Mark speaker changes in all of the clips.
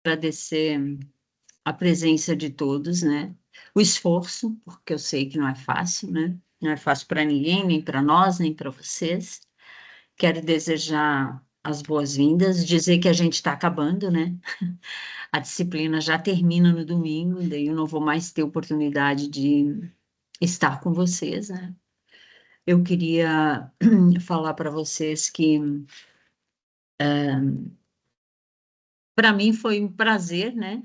Speaker 1: agradecer a presença de todos, né? O esforço, porque eu sei que não é fácil, né? Não é fácil para ninguém, nem para nós, nem para vocês. Quero desejar as boas-vindas, dizer que a gente está acabando, né? A disciplina já termina no domingo, daí eu não vou mais ter oportunidade de estar com vocês, né? Eu queria falar para vocês que, para mim, foi um prazer, né?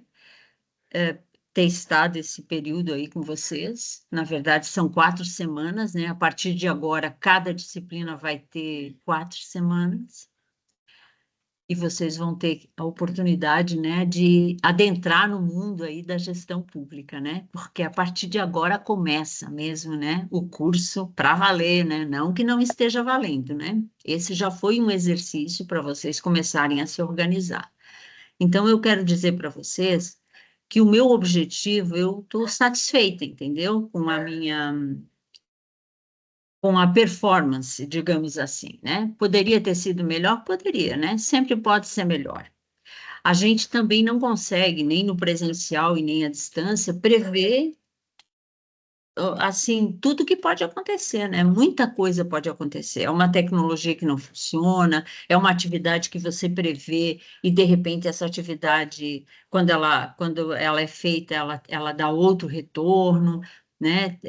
Speaker 1: Ter estado esse período aí com vocês. Na verdade, são 4 semanas, né? A partir de agora, cada disciplina vai ter 4 semanas. E vocês vão ter a oportunidade, né, de adentrar no mundo aí da gestão pública, né? Porque a partir de agora começa mesmo, né, o curso para valer, né? Não que não esteja valendo, né? Esse já foi um exercício para vocês começarem a se organizar. Então, eu quero dizer para vocês que o meu objetivo, eu estou satisfeita, entendeu? Com a performance, digamos assim, né? Poderia ter sido melhor? Poderia, né? Sempre pode ser melhor. A gente também não consegue, nem no presencial e nem à distância, prever, assim, tudo que pode acontecer, né? Muita coisa pode acontecer. É uma tecnologia que não funciona, é uma atividade que você prevê e, de repente, essa atividade, quando ela é feita, ela dá outro retorno, né?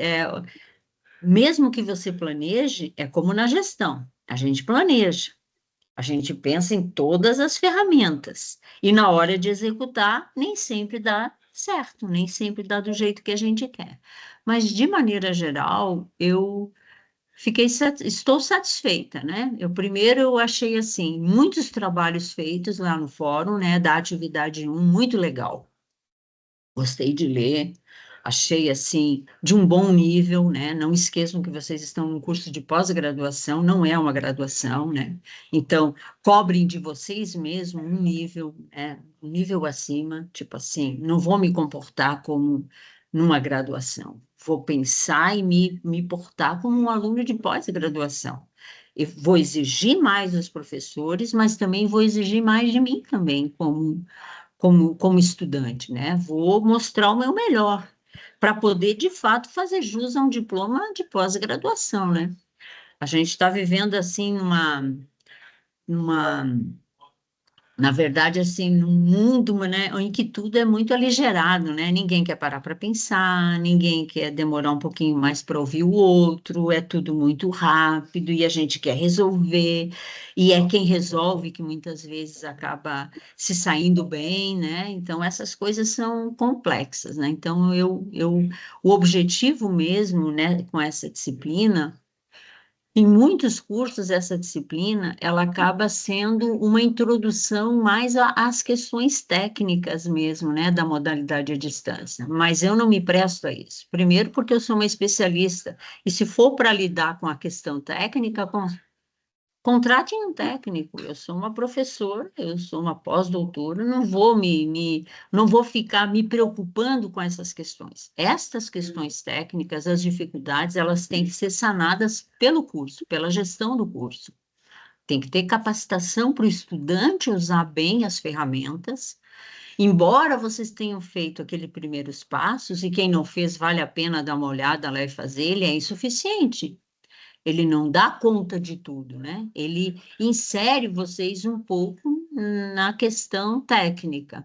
Speaker 1: Mesmo que você planeje, é como na gestão. A gente planeja. A gente pensa em todas as ferramentas e na hora de executar, nem sempre dá certo, nem sempre dá do jeito que a gente quer. Mas, de maneira geral, eu estou satisfeita, né? Primeiro eu achei assim, muitos trabalhos feitos lá no fórum, né, da atividade 1, muito legal. Gostei de ler, achei assim de um bom nível, né? Não esqueçam que vocês estão num curso de pós-graduação, não é uma graduação, né? Então, cobrem de vocês mesmos um nível, um nível acima, tipo assim, não vou me comportar como numa graduação, vou pensar e me portar como um aluno de pós-graduação. Eu vou exigir mais dos professores, mas também vou exigir mais de mim também, como estudante, né? Vou mostrar o meu melhor para poder, de fato, fazer jus a um diploma de pós-graduação, né? A gente está vivendo, assim, numa, na verdade, assim, num mundo, né, em que tudo é muito aligerado, né? Ninguém quer parar para pensar, ninguém quer demorar um pouquinho mais para ouvir o outro, é tudo muito rápido e a gente quer resolver, e é quem resolve que muitas vezes acaba se saindo bem, né? Então, essas coisas são complexas, né? Então, o objetivo mesmo, né, com essa disciplina em muitos cursos, essa disciplina, ela acaba sendo uma introdução mais às questões técnicas mesmo, né, da modalidade à distância. Mas eu não me presto a isso. Primeiro, porque eu sou uma especialista, e se for para lidar com a questão técnica, contrate um técnico. Eu sou uma professora, eu sou uma pós-doutora, não vou ficar me preocupando com essas questões. Estas questões técnicas, as dificuldades, elas têm que ser sanadas pelo curso, pela gestão do curso. Tem que ter capacitação para o estudante usar bem as ferramentas. Embora vocês tenham feito aqueles primeiros passos, e quem não fez, vale a pena dar uma olhada lá e fazer, ele é insuficiente. Ele não dá conta de tudo, né? Ele insere vocês um pouco na questão técnica.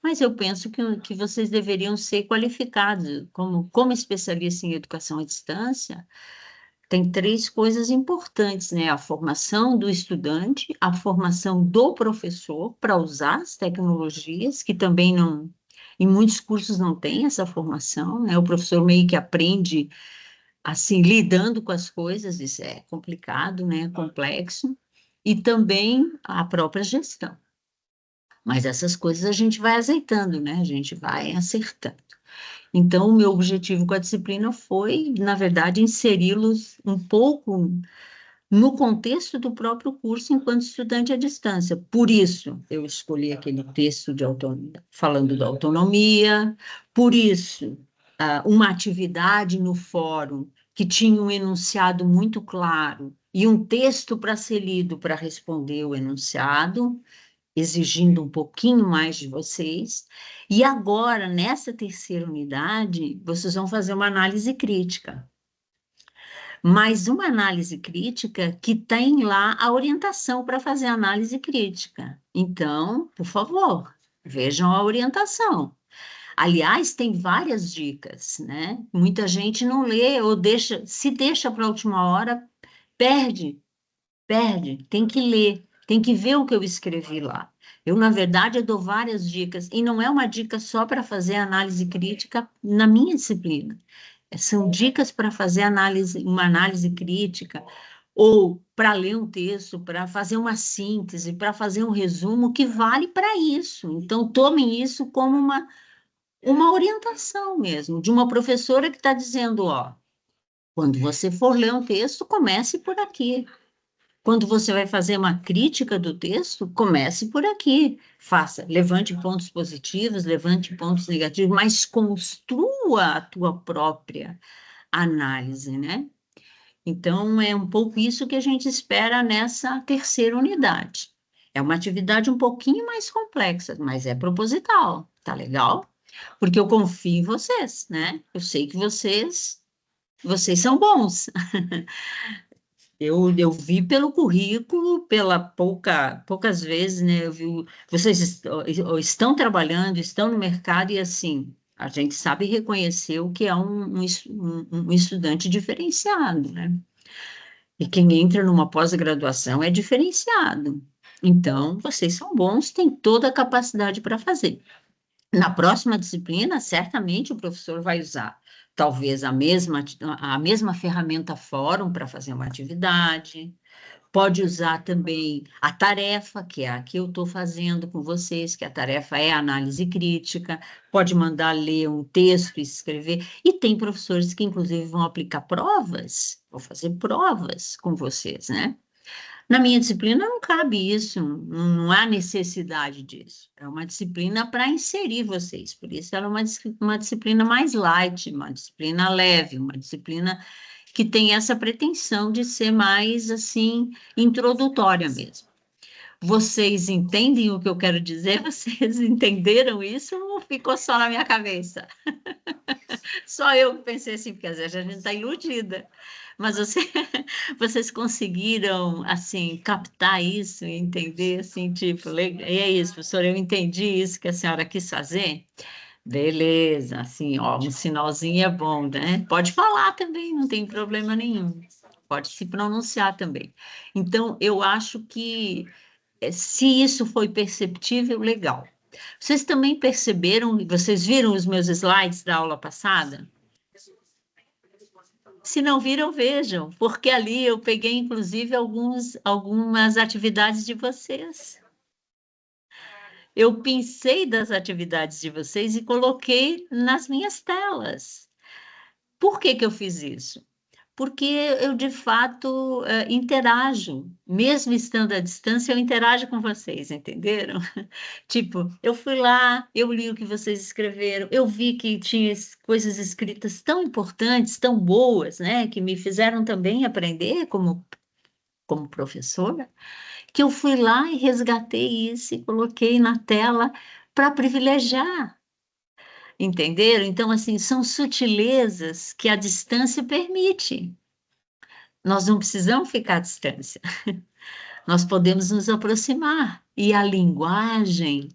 Speaker 1: Mas eu penso que vocês deveriam ser qualificados como especialista em educação à distância. Tem 3 coisas importantes, né? A formação do estudante, a formação do professor para usar as tecnologias, que também não, em muitos cursos não tem essa formação, né? O professor meio que aprende assim, lidando com as coisas, isso é complicado, né? Complexo, e também a própria gestão. Mas essas coisas a gente vai azeitando, né? A gente vai acertando. Então, o meu objetivo com a disciplina foi, na verdade, inseri-los um pouco no contexto do próprio curso enquanto estudante à distância. Por isso, eu escolhi aquele texto de autonomia, falando da autonomia, por isso, uma atividade no fórum que tinha um enunciado muito claro e um texto para ser lido para responder o enunciado, exigindo um pouquinho mais de vocês. E agora, nessa terceira unidade, vocês vão fazer uma análise crítica. Mas uma análise crítica que tem lá a orientação para fazer análise crítica. Então, por favor, vejam a orientação. Aliás, tem várias dicas, né? Muita gente não lê ou deixa, se deixa para a última hora, perde, perde. Tem que ler, tem que ver o que eu escrevi lá. Eu, na verdade, eu dou várias dicas, e não é uma dica só para fazer análise crítica na minha disciplina. São dicas para fazer análise, uma análise crítica, ou para ler um texto, para fazer uma síntese, para fazer um resumo que vale para isso. Então, tomem isso como uma orientação mesmo, de uma professora que está dizendo, ó, quando você for ler um texto, comece por aqui. Quando você vai fazer uma crítica do texto, comece por aqui. Faça, levante pontos positivos, levante pontos negativos, mas construa a tua própria análise, né? Então, é um pouco isso que a gente espera nessa terceira unidade. É uma atividade um pouquinho mais complexa, mas é proposital, tá legal? Porque eu confio em vocês, né? Eu sei que vocês são bons. Eu vi pelo currículo, pela poucas vezes, né? Eu vi, vocês estão trabalhando, estão no mercado e assim, a gente sabe reconhecer o que é um estudante diferenciado, né? E quem entra numa pós-graduação é diferenciado. Então, vocês são bons, têm toda a capacidade para fazer. Na próxima disciplina, certamente o professor vai usar talvez a mesma ferramenta fórum para fazer uma atividade, pode usar também a tarefa, que é a que eu estou fazendo com vocês, que a tarefa é a análise crítica, pode mandar ler um texto e escrever, e tem professores que, inclusive, vão aplicar provas, vão fazer provas com vocês, né? Na minha disciplina não cabe isso, não há necessidade disso. É uma disciplina para inserir vocês, por isso ela é uma disciplina mais light, uma disciplina leve, uma disciplina que tem essa pretensão de ser mais, assim, introdutória mesmo. Vocês entendem o que eu quero dizer? Vocês entenderam isso ou ficou só na minha cabeça? Só eu que pensei assim, porque às vezes a gente está iludida. Mas vocês conseguiram, assim, captar isso e entender, assim, tipo, e é isso, professora, eu entendi isso que a senhora quis fazer? Beleza, assim, ó, um sinalzinho é bom, né? Pode falar também, não tem problema nenhum. Pode se pronunciar também. Então, eu acho que se isso foi perceptível, legal. Vocês também perceberam, vocês viram os meus slides da aula passada? Se não viram, vejam, porque ali eu peguei, inclusive, algumas atividades de vocês. Eu pensei das atividades de vocês e coloquei nas minhas telas. Por que que eu fiz isso? Porque eu, de fato, interajo, mesmo estando à distância, eu interajo com vocês, entenderam? Tipo, eu fui lá, eu li o que vocês escreveram, eu vi que tinha coisas escritas tão importantes, tão boas, né, que me fizeram também aprender como professora, que eu fui lá e resgatei isso e coloquei na tela para privilegiar, entenderam? Então, assim, são sutilezas que a distância permite. Nós não precisamos ficar à distância, nós podemos nos aproximar. E a linguagem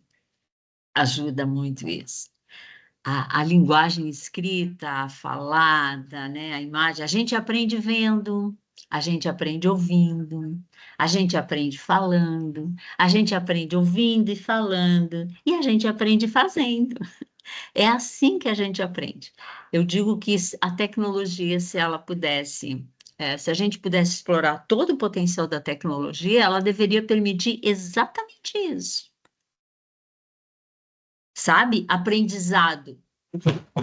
Speaker 1: ajuda muito isso. A linguagem escrita, a falada, né, a imagem, a gente aprende vendo, a gente aprende ouvindo, a gente aprende falando, a gente aprende ouvindo e falando, e a gente aprende fazendo. É assim que a gente aprende. Eu digo que a tecnologia, se ela pudesse, se a gente pudesse explorar todo o potencial da tecnologia, ela deveria permitir exatamente isso, sabe? Aprendizado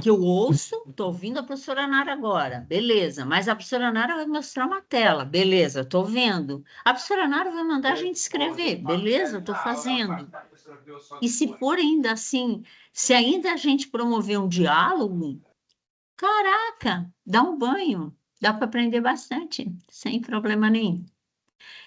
Speaker 1: que eu ouço, estou ouvindo a professora Nara agora, beleza, mas a professora Nara vai mostrar uma tela, beleza, estou vendo. A professora Nara vai mandar a gente escrever, beleza, estou fazendo. E se for ainda assim, se ainda a gente promover um diálogo, caraca, dá um banho, dá para aprender bastante, sem problema nenhum.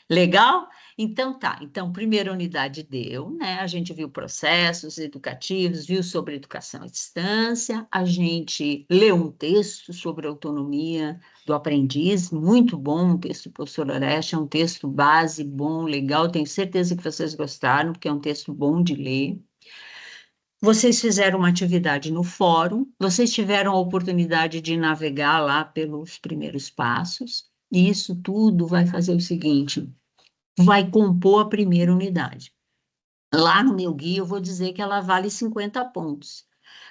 Speaker 1: Legal? Então tá, então primeira unidade deu, né? A gente viu processos educativos, viu sobre educação à distância, a gente leu um texto sobre autonomia do aprendiz, muito bom, um texto do professor Oreste, é um texto base, bom, legal, tenho certeza que vocês gostaram, porque é um texto bom de ler. Vocês fizeram uma atividade no fórum, vocês tiveram a oportunidade de navegar lá pelos primeiros passos, e isso tudo vai fazer o seguinte: vai compor a primeira unidade. Lá no meu guia, eu vou dizer que ela vale 50 pontos,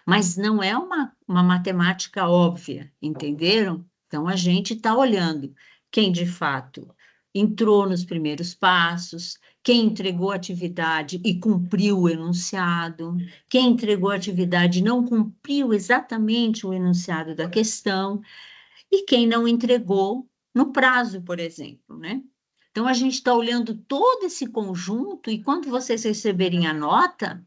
Speaker 1: mas não é uma matemática óbvia, entenderam? Então, a gente está olhando quem de fato entrou nos primeiros passos, quem entregou a atividade e cumpriu o enunciado, quem entregou a atividade e não cumpriu exatamente o enunciado da questão, e quem não entregou no prazo, por exemplo, né? Então, a gente está olhando todo esse conjunto e quando vocês receberem a nota,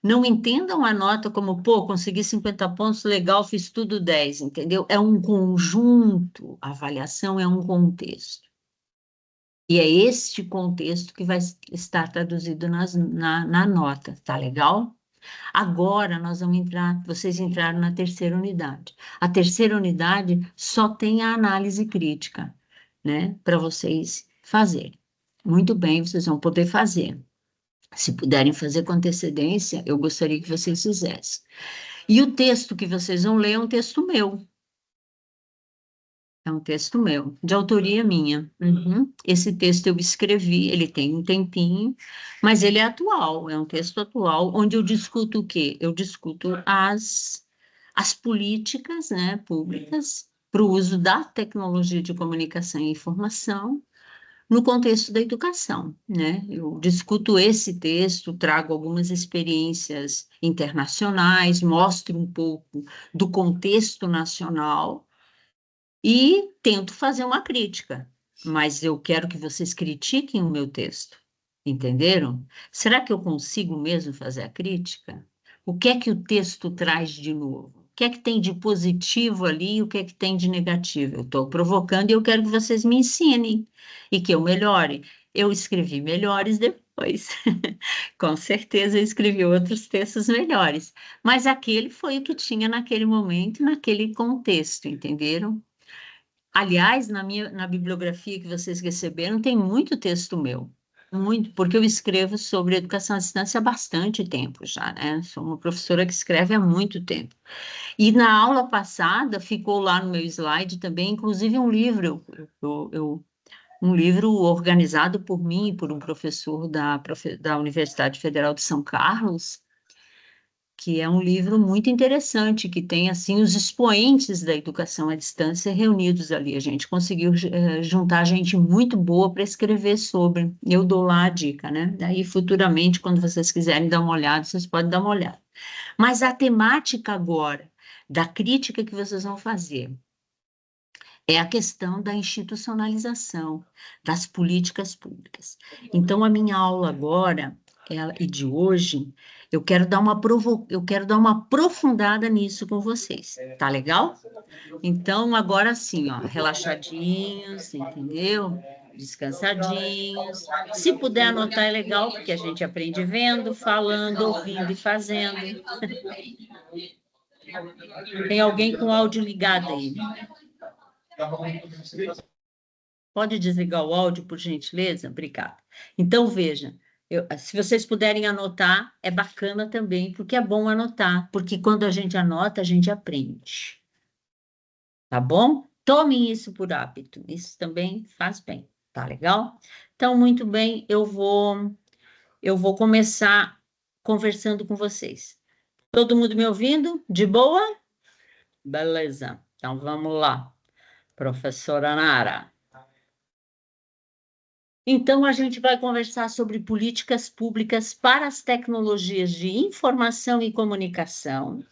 Speaker 1: não entendam a nota como, pô, consegui 50 pontos, legal, fiz tudo 10, entendeu? É um conjunto, a avaliação é um contexto. E é este contexto que vai estar traduzido na nota, tá legal? Agora nós vamos entrar, vocês entraram na terceira unidade. A terceira unidade só tem a análise crítica, né, para vocês fazerem. Muito bem, vocês vão poder fazer. Se puderem fazer com antecedência, eu gostaria que vocês fizessem. E o texto que vocês vão ler é um texto meu. É um texto meu, de autoria minha. Uhum. Esse texto eu escrevi, ele tem um tempinho, mas ele é atual, é um texto atual, onde eu discuto o quê? Eu discuto as políticas, né, públicas para o uso da tecnologia de comunicação e informação no contexto da educação, né? Eu discuto esse texto, trago algumas experiências internacionais, mostro um pouco do contexto nacional e tento fazer uma crítica, mas eu quero que vocês critiquem o meu texto, entenderam? Será que eu consigo mesmo fazer a crítica? O que é que o texto traz de novo? O que é que tem de positivo ali e o que é que tem de negativo? Eu estou provocando e eu quero que vocês me ensinem e que eu melhore. Eu escrevi melhores depois. Com certeza eu escrevi outros textos melhores, mas aquele foi o que tinha naquele momento, naquele contexto, entenderam? Aliás, na bibliografia que vocês receberam, tem muito texto meu. Muito, porque eu escrevo sobre educação à distância há bastante tempo já, né? Sou uma professora que escreve há muito tempo. E na aula passada, ficou lá no meu slide também, inclusive um livro, um livro organizado por mim e por um professor da Universidade Federal de São Carlos, que é um livro muito interessante, que tem, assim, os expoentes da educação à distância reunidos ali. A gente conseguiu juntar gente muito boa para escrever sobre. Eu dou lá a dica, né? Daí, futuramente, quando vocês quiserem dar uma olhada, vocês podem dar uma olhada. Mas a temática agora, da crítica que vocês vão fazer, é a questão da institucionalização das políticas públicas. Então, a minha aula agora, e de hoje, eu quero dar uma aprofundada nisso com vocês, tá legal? Então, agora sim, ó, relaxadinhos, entendeu? Descansadinhos. Se puder anotar é legal, porque a gente aprende vendo, falando, ouvindo e fazendo. Tem alguém com o áudio ligado aí? Pode desligar o áudio, por gentileza? Obrigada. Então, veja, se vocês puderem anotar, é bacana também, porque é bom anotar, porque quando a gente anota, a gente aprende. Tá bom? Tomem isso por hábito, isso também faz bem, tá legal? Então, muito bem, eu vou começar conversando com vocês. Todo mundo me ouvindo? De boa? Beleza. Então, vamos lá. Professora Nara. Então, a gente vai conversar sobre políticas públicas para as tecnologias de informação e comunicação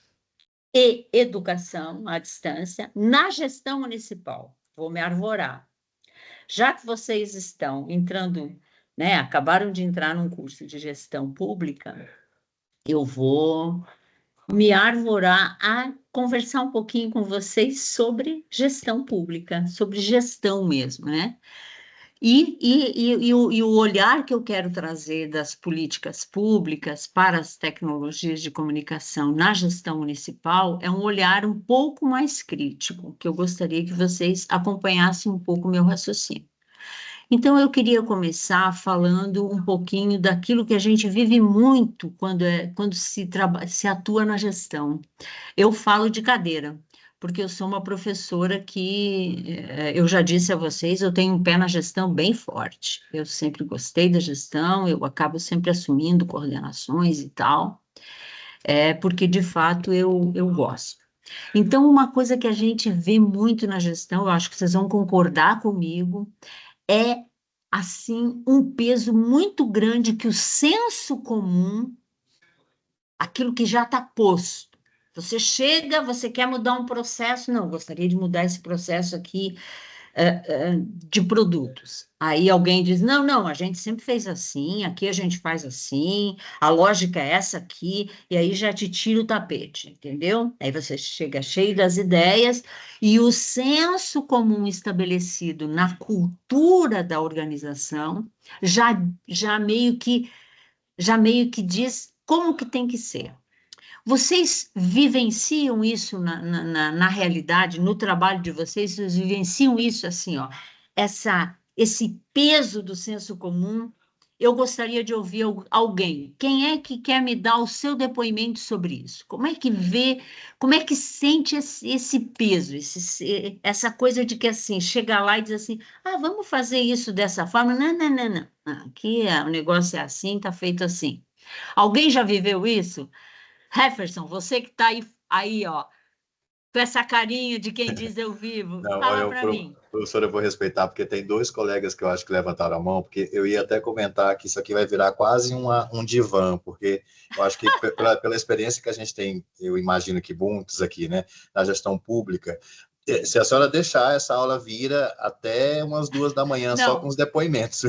Speaker 1: e educação à distância na gestão municipal. Vou me arvorar. Já que vocês estão entrando, né, acabaram de entrar num curso de gestão pública, eu vou me arvorar a conversar um pouquinho com vocês sobre gestão pública, sobre gestão mesmo, né? E o olhar que eu quero trazer das políticas públicas para as tecnologias de comunicação na gestão municipal é um olhar um pouco mais crítico, que eu gostaria que vocês acompanhassem um pouco o meu raciocínio. Então, eu queria começar falando um pouquinho daquilo que a gente vive muito quando se atua na gestão. Eu falo de cadeira, porque eu sou uma professora que, eu já disse a vocês, eu tenho um pé na gestão bem forte. Eu sempre gostei da gestão, eu acabo sempre assumindo coordenações e tal, porque de fato eu gosto. Então, uma coisa que a gente vê muito na gestão, eu acho que vocês vão concordar comigo, é assim um peso muito grande que o senso comum, aquilo que já está posto. Você chega, você quer mudar um processo, não, gostaria de mudar esse processo aqui de produtos. Aí alguém diz, não, não, a gente sempre fez assim, aqui a gente faz assim, a lógica é essa aqui, e aí já te tira o tapete, entendeu? Aí você chega cheio das ideias, e o senso comum estabelecido na cultura da organização já, já meio que já meio que diz como que tem que ser. Vocês vivenciam isso na realidade, no trabalho de vocês? Vocês vivenciam isso assim, ó, esse peso do senso comum? Eu gostaria de ouvir alguém. Quem é que quer me dar o seu depoimento sobre isso? Como é que vê, como é que sente esse peso, essa coisa de que assim, chega lá e diz assim, ah, vamos fazer isso dessa forma? Não, não, não, não. Aqui o negócio é assim, tá feito assim. Alguém já viveu isso? Hefferson, você que está aí, ó, com essa carinha de quem diz eu vivo,
Speaker 2: Não,
Speaker 1: fala
Speaker 2: olha,
Speaker 1: para mim.
Speaker 2: professor, eu vou respeitar, porque tem dois colegas que eu acho que levantaram a mão, porque eu ia até comentar que isso aqui vai virar quase um divã, porque eu acho que pela experiência que a gente tem, eu imagino que muitos aqui, né, na gestão pública, se a senhora deixar, essa aula vira até umas 2 da manhã só com
Speaker 1: Não,
Speaker 2: os depoimentos.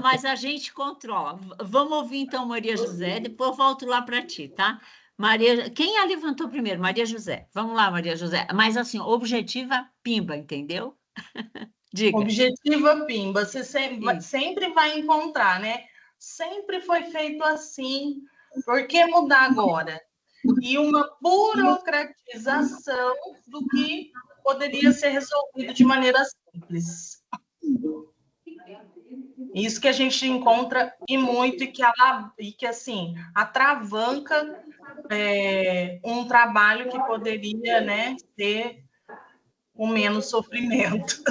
Speaker 1: mas a gente controla. Vamos ouvir então Maria José, depois eu volto lá para ti, tá? Maria, quem a levantou primeiro? Maria José. Vamos lá, Maria José. Mas assim, objetiva, pimba, entendeu? Diga.
Speaker 3: Objetiva Pimba, você
Speaker 1: Isso.
Speaker 3: sempre vai encontrar, né? Sempre foi feito assim, por que mudar agora? E uma burocratização do que poderia ser resolvido de maneira simples. Isso que a gente encontra e muito, e que assim, atravanca um trabalho que poderia, né, ter com menos sofrimento.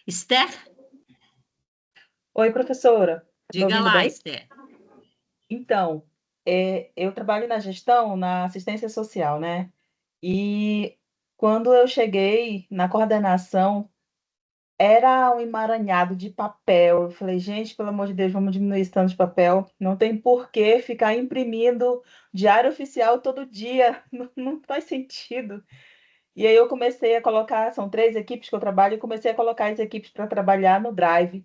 Speaker 1: Esther?
Speaker 4: Oi, professora. Está
Speaker 1: Diga
Speaker 4: ouvindo
Speaker 1: lá,
Speaker 4: bem?
Speaker 1: Esther.
Speaker 4: Então, eu trabalho na gestão, na assistência social, né? E quando eu cheguei na coordenação, era um emaranhado de papel. Eu falei, gente, pelo amor de Deus, vamos diminuir esse tanto de papel. Não tem por que ficar imprimindo diário oficial todo dia. Não, não faz sentido. E aí eu comecei a colocar, são 3 equipes que eu trabalho, e comecei a colocar as equipes para trabalhar no Drive.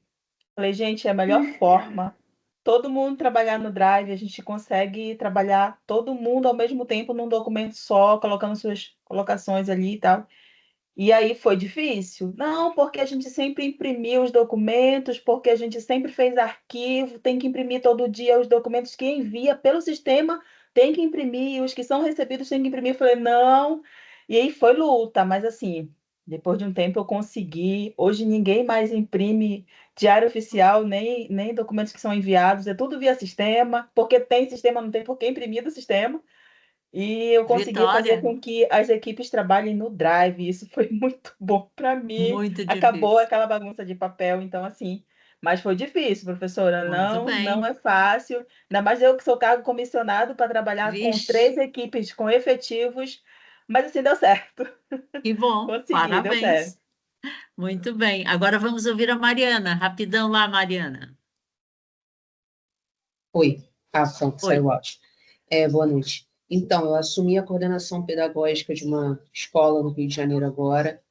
Speaker 4: Falei, gente, é a melhor forma. Todo mundo trabalhar no Drive, a gente consegue trabalhar todo mundo ao mesmo tempo num documento só, colocando suas colocações ali e tal. E aí foi difícil? Não, porque a gente sempre imprimiu os documentos, porque a gente sempre fez arquivo, tem que imprimir todo dia os documentos que envia pelo sistema, tem que imprimir, os que são recebidos tem que imprimir. Eu falei, não. E aí foi luta, mas assim, depois de um tempo eu consegui. Hoje ninguém mais imprime diário oficial, nem documentos que são enviados, é tudo via sistema, porque tem sistema, não tem por que imprimir do sistema. E eu consegui fazer
Speaker 1: Vitória?
Speaker 4: com que as equipes trabalhem no Drive. Isso foi muito bom para mim.
Speaker 1: Muito
Speaker 4: Acabou
Speaker 1: difícil.
Speaker 4: aquela bagunça de papel, então assim. Mas foi difícil, professora.
Speaker 1: Muito
Speaker 4: Não, não
Speaker 1: bem.
Speaker 4: é fácil. Ainda mais eu que sou cargo comissionado para trabalhar com
Speaker 1: Vixe,
Speaker 4: 3 equipes com efetivos. Mas assim deu certo.
Speaker 1: que bom.
Speaker 4: Consegui, deu certo.
Speaker 1: Parabéns. Muito bem. Agora vamos ouvir a Mariana. Rapidão lá, Mariana.
Speaker 5: Oi, pronto,
Speaker 1: Oi.
Speaker 5: saiu o áudio. Boa noite. Então, eu assumi a coordenação pedagógica de uma escola no Rio de Janeiro agora.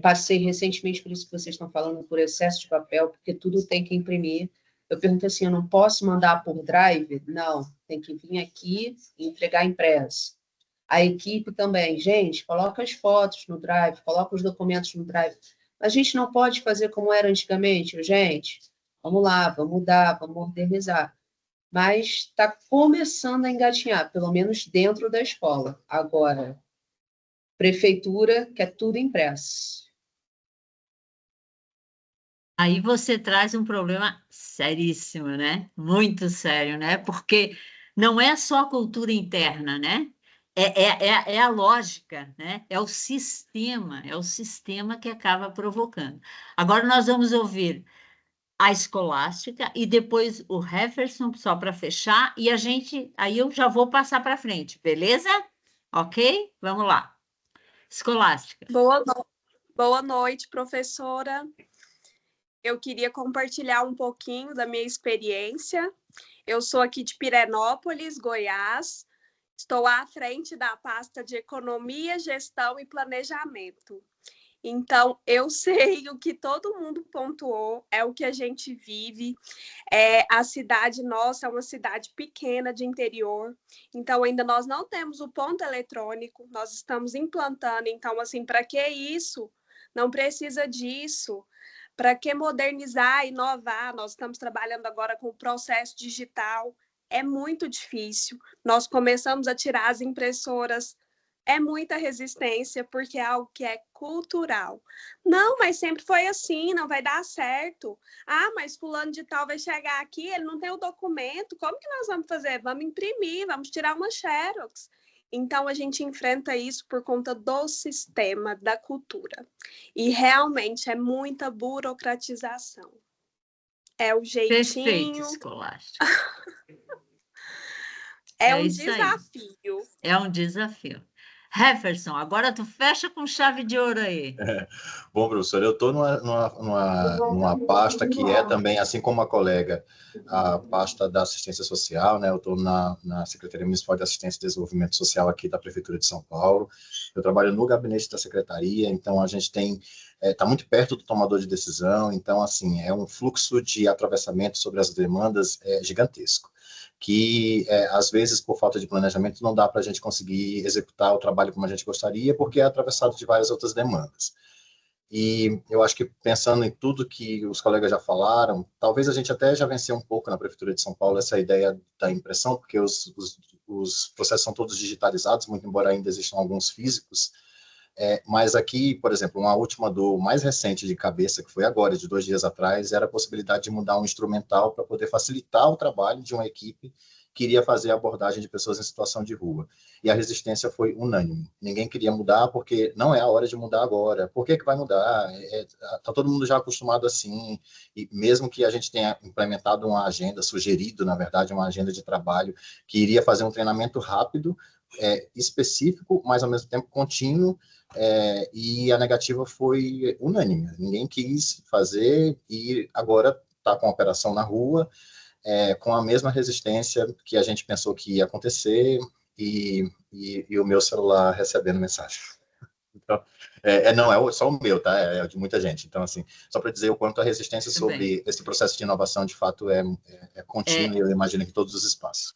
Speaker 5: Passei recentemente por isso que vocês estão falando, por excesso de papel, porque tudo tem que imprimir. Eu perguntei assim, eu não posso mandar por drive? Não, tem que vir aqui e entregar impresso. A equipe também, gente, coloca as fotos no Drive, coloca os documentos no Drive. A gente não pode fazer como era antigamente, gente. Vamos lá, vamos mudar, vamos modernizar. Mas está começando a engatinhar, pelo menos dentro da escola. Agora, prefeitura quer tudo impresso.
Speaker 1: Aí você traz um problema seríssimo, né? Muito sério, né? Porque não é só a cultura interna, né? É a lógica, né? É o sistema que acaba provocando. Agora nós vamos ouvir a Escolástica e depois o Jefferson, só para fechar, e aí eu já vou passar para frente, beleza? Ok? Vamos lá. Escolástica.
Speaker 6: Boa noite, professora. Eu queria compartilhar um pouquinho da minha experiência. Eu sou aqui de Pirenópolis, Goiás. Estou à frente da pasta de Economia, Gestão e Planejamento. Então, eu sei o que todo mundo pontuou, é o que a gente vive. A cidade nossa é uma cidade pequena de interior, então ainda nós não temos o ponto eletrônico, nós estamos implantando. Então, assim, para que isso? Não precisa disso. Para que modernizar, inovar? Nós estamos trabalhando agora com o processo digital. É muito difícil. Nós começamos a tirar as impressoras. É muita resistência, porque é algo que é cultural. Não, mas sempre foi assim, não vai dar certo. Ah, mas fulano de tal vai chegar aqui, ele não tem o documento, como que nós vamos fazer? Vamos imprimir, vamos tirar uma xerox. Então, a gente enfrenta isso por conta do sistema, da cultura. E realmente é muita burocratização. É o
Speaker 1: Perfeito,
Speaker 6: jeitinho.
Speaker 1: Escolástica.
Speaker 6: É um
Speaker 1: isso aí.
Speaker 6: desafio.
Speaker 1: É um desafio. Jefferson, agora tu fecha com chave de ouro aí.
Speaker 2: Bom, professor, eu estou numa pasta que é também, assim como a colega, a pasta da assistência social, né? Eu estou na Secretaria Municipal de Assistência e Desenvolvimento Social aqui da Prefeitura de São Paulo. Eu trabalho no gabinete da secretaria, então a gente está muito perto do tomador de decisão, então, assim, é um fluxo de atravessamento sobre as demandas gigantesco, que às vezes, por falta de planejamento, não dá para a gente conseguir executar o trabalho como a gente gostaria, porque é atravessado de várias outras demandas. E eu acho que, pensando em tudo que os colegas já falaram, talvez a gente até já venceu um pouco na Prefeitura de São Paulo essa ideia da impressão, porque os processos são todos digitalizados, muito embora ainda existam alguns físicos. Mas aqui, por exemplo, uma última do mais recente de cabeça, que foi agora, de 2 dias atrás, era a possibilidade de mudar um instrumental para poder facilitar o trabalho de uma equipe que iria fazer a abordagem de pessoas em situação de rua. E a resistência foi unânime. Ninguém queria mudar porque não é a hora de mudar agora. Por que vai mudar? Está todo mundo já acostumado assim. E mesmo que a gente tenha implementado uma agenda, sugerido, na verdade, uma agenda de trabalho que iria fazer um treinamento rápido, específico, mas ao mesmo tempo contínuo, e a negativa foi unânime. Ninguém quis fazer e agora está com a operação na rua, com a mesma resistência que a gente pensou que ia acontecer e o meu celular recebendo mensagem. Então, não é só o meu, tá? É de muita gente. Então, assim, só para dizer o quanto a resistência sobre esse processo de inovação, de fato, é contínua, e eu imagino que todos os espaços.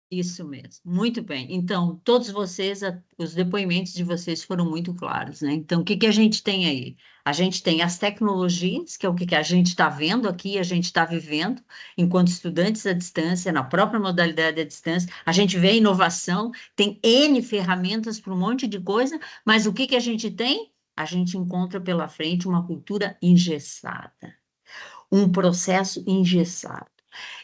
Speaker 1: Isso mesmo, muito bem. Então, todos vocês, os depoimentos de vocês foram muito claros, né? Então, o que a gente tem aí? A gente tem as tecnologias, que é o que a gente está vendo aqui, a gente está vivendo, enquanto estudantes à distância, na própria modalidade à distância, a gente vê a inovação, tem N ferramentas para um monte de coisa, mas o que a gente tem? A gente encontra pela frente uma cultura engessada, um processo engessado.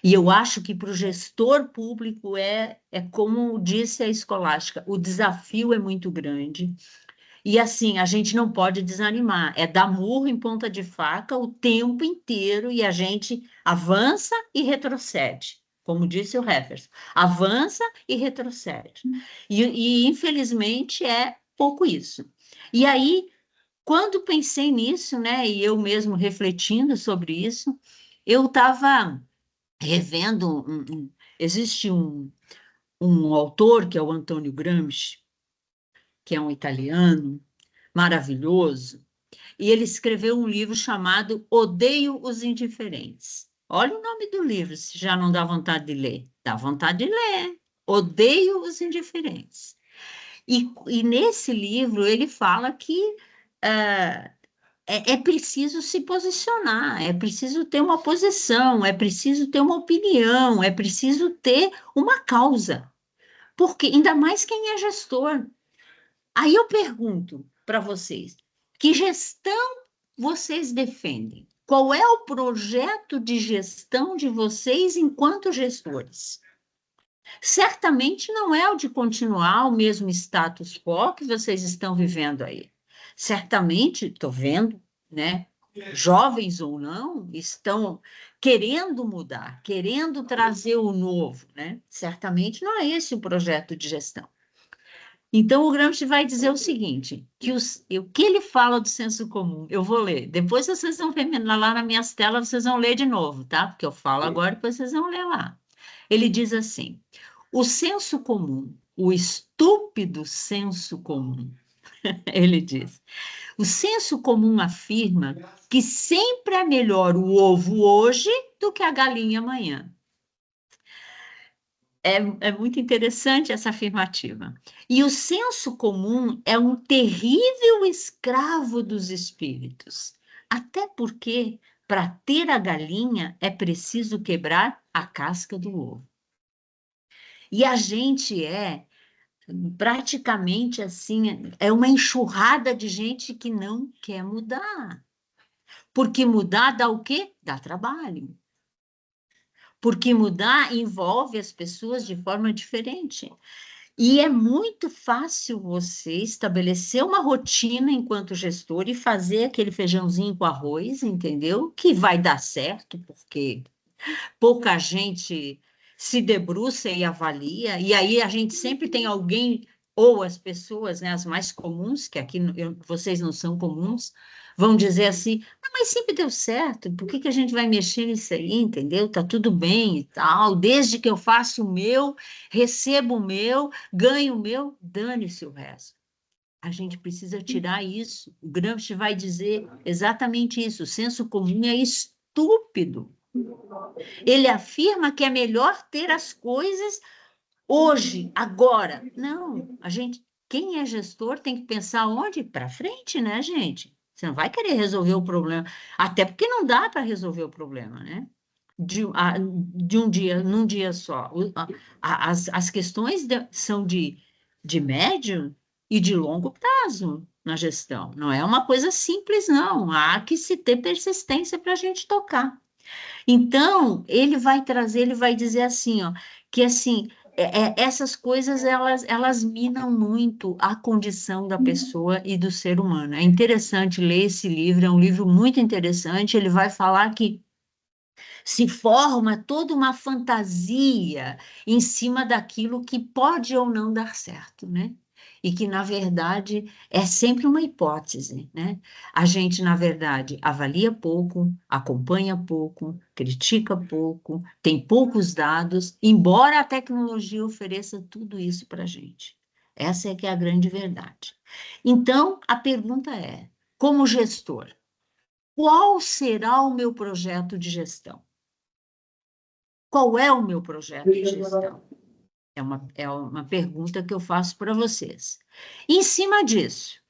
Speaker 1: E eu acho que para o gestor público é como disse a Escolástica, o desafio é muito grande. E assim, a gente não pode desanimar, é dar murro em ponta de faca o tempo inteiro e a gente avança e retrocede, como disse o Jefferson, avança e retrocede. E infelizmente é pouco isso. E aí, quando pensei nisso, né, e eu mesmo refletindo sobre isso, eu estava revendo, existe um autor que é o Antônio Gramsci, que é um italiano maravilhoso, e ele escreveu um livro chamado Odeio os Indiferentes. Olha o nome do livro, se já não dá vontade de ler. Dá vontade de ler. Odeio os Indiferentes. E nesse livro ele fala que é preciso se posicionar, é preciso ter uma posição, é preciso ter uma opinião, é preciso ter uma causa. Porque, ainda mais quem é gestor. Aí eu pergunto para vocês, que gestão vocês defendem? Qual é o projeto de gestão de vocês enquanto gestores? Certamente não é o de continuar o mesmo status quo que vocês estão vivendo aí. Certamente, estou vendo, né? Jovens ou não, estão querendo mudar, querendo trazer o novo, né? Certamente não é esse o projeto de gestão. Então, o Gramsci vai dizer o seguinte, que o que ele fala do senso comum, eu vou ler, depois vocês vão ver lá nas minhas telas, vocês vão ler de novo, tá? Porque eu falo agora, depois vocês vão ler lá. Ele diz assim, o senso comum, o estúpido senso comum, ele diz, o senso comum afirma que sempre é melhor o ovo hoje do que a galinha amanhã. É muito interessante essa afirmativa. E o senso comum é um terrível escravo dos espíritos. Até porque, para ter a galinha, é preciso quebrar a casca do ovo. E a gente praticamente assim, é uma enxurrada de gente que não quer mudar. Porque mudar dá o quê? Dá trabalho. Porque mudar envolve as pessoas de forma diferente. E é muito fácil você estabelecer uma rotina enquanto gestor e fazer aquele feijãozinho com arroz, entendeu? Que vai dar certo, porque pouca gente se debruça e avalia, e aí a gente sempre tem alguém, ou as pessoas, né, as mais comuns, que aqui vocês não são comuns, vão dizer assim, mas sempre deu certo, por que a gente vai mexer nisso aí, entendeu? Tá tudo bem e tal, desde que eu faço o meu, recebo o meu, ganho o meu, dane-se o resto. A gente precisa tirar isso. O Gramsci vai dizer exatamente isso, o senso comum é estúpido. Ele afirma que é melhor ter as coisas hoje, agora. Não, quem é gestor tem que pensar onde? Para frente, né, gente? Você não vai querer resolver o problema, até porque não dá para resolver o problema, né? De um dia, num dia só. As questões são de médio e de longo prazo na gestão. Não é uma coisa simples, não. Há que se ter persistência para a gente tocar. Então, ele vai dizer assim, ó, que assim, essas coisas, elas minam muito a condição da pessoa e do ser humano. É interessante ler esse livro, é um livro muito interessante, ele vai falar que se forma toda uma fantasia em cima daquilo que pode ou não dar certo, né? E que, na verdade, é sempre uma hipótese, né? A gente, na verdade, avalia pouco, acompanha pouco, critica pouco, tem poucos dados, embora a tecnologia ofereça tudo isso para a gente. Essa é que é a grande verdade. Então, a pergunta é, como gestor, qual será o meu projeto de gestão? Qual é o meu projeto de gestão? É uma pergunta que eu faço para vocês. Em cima disso,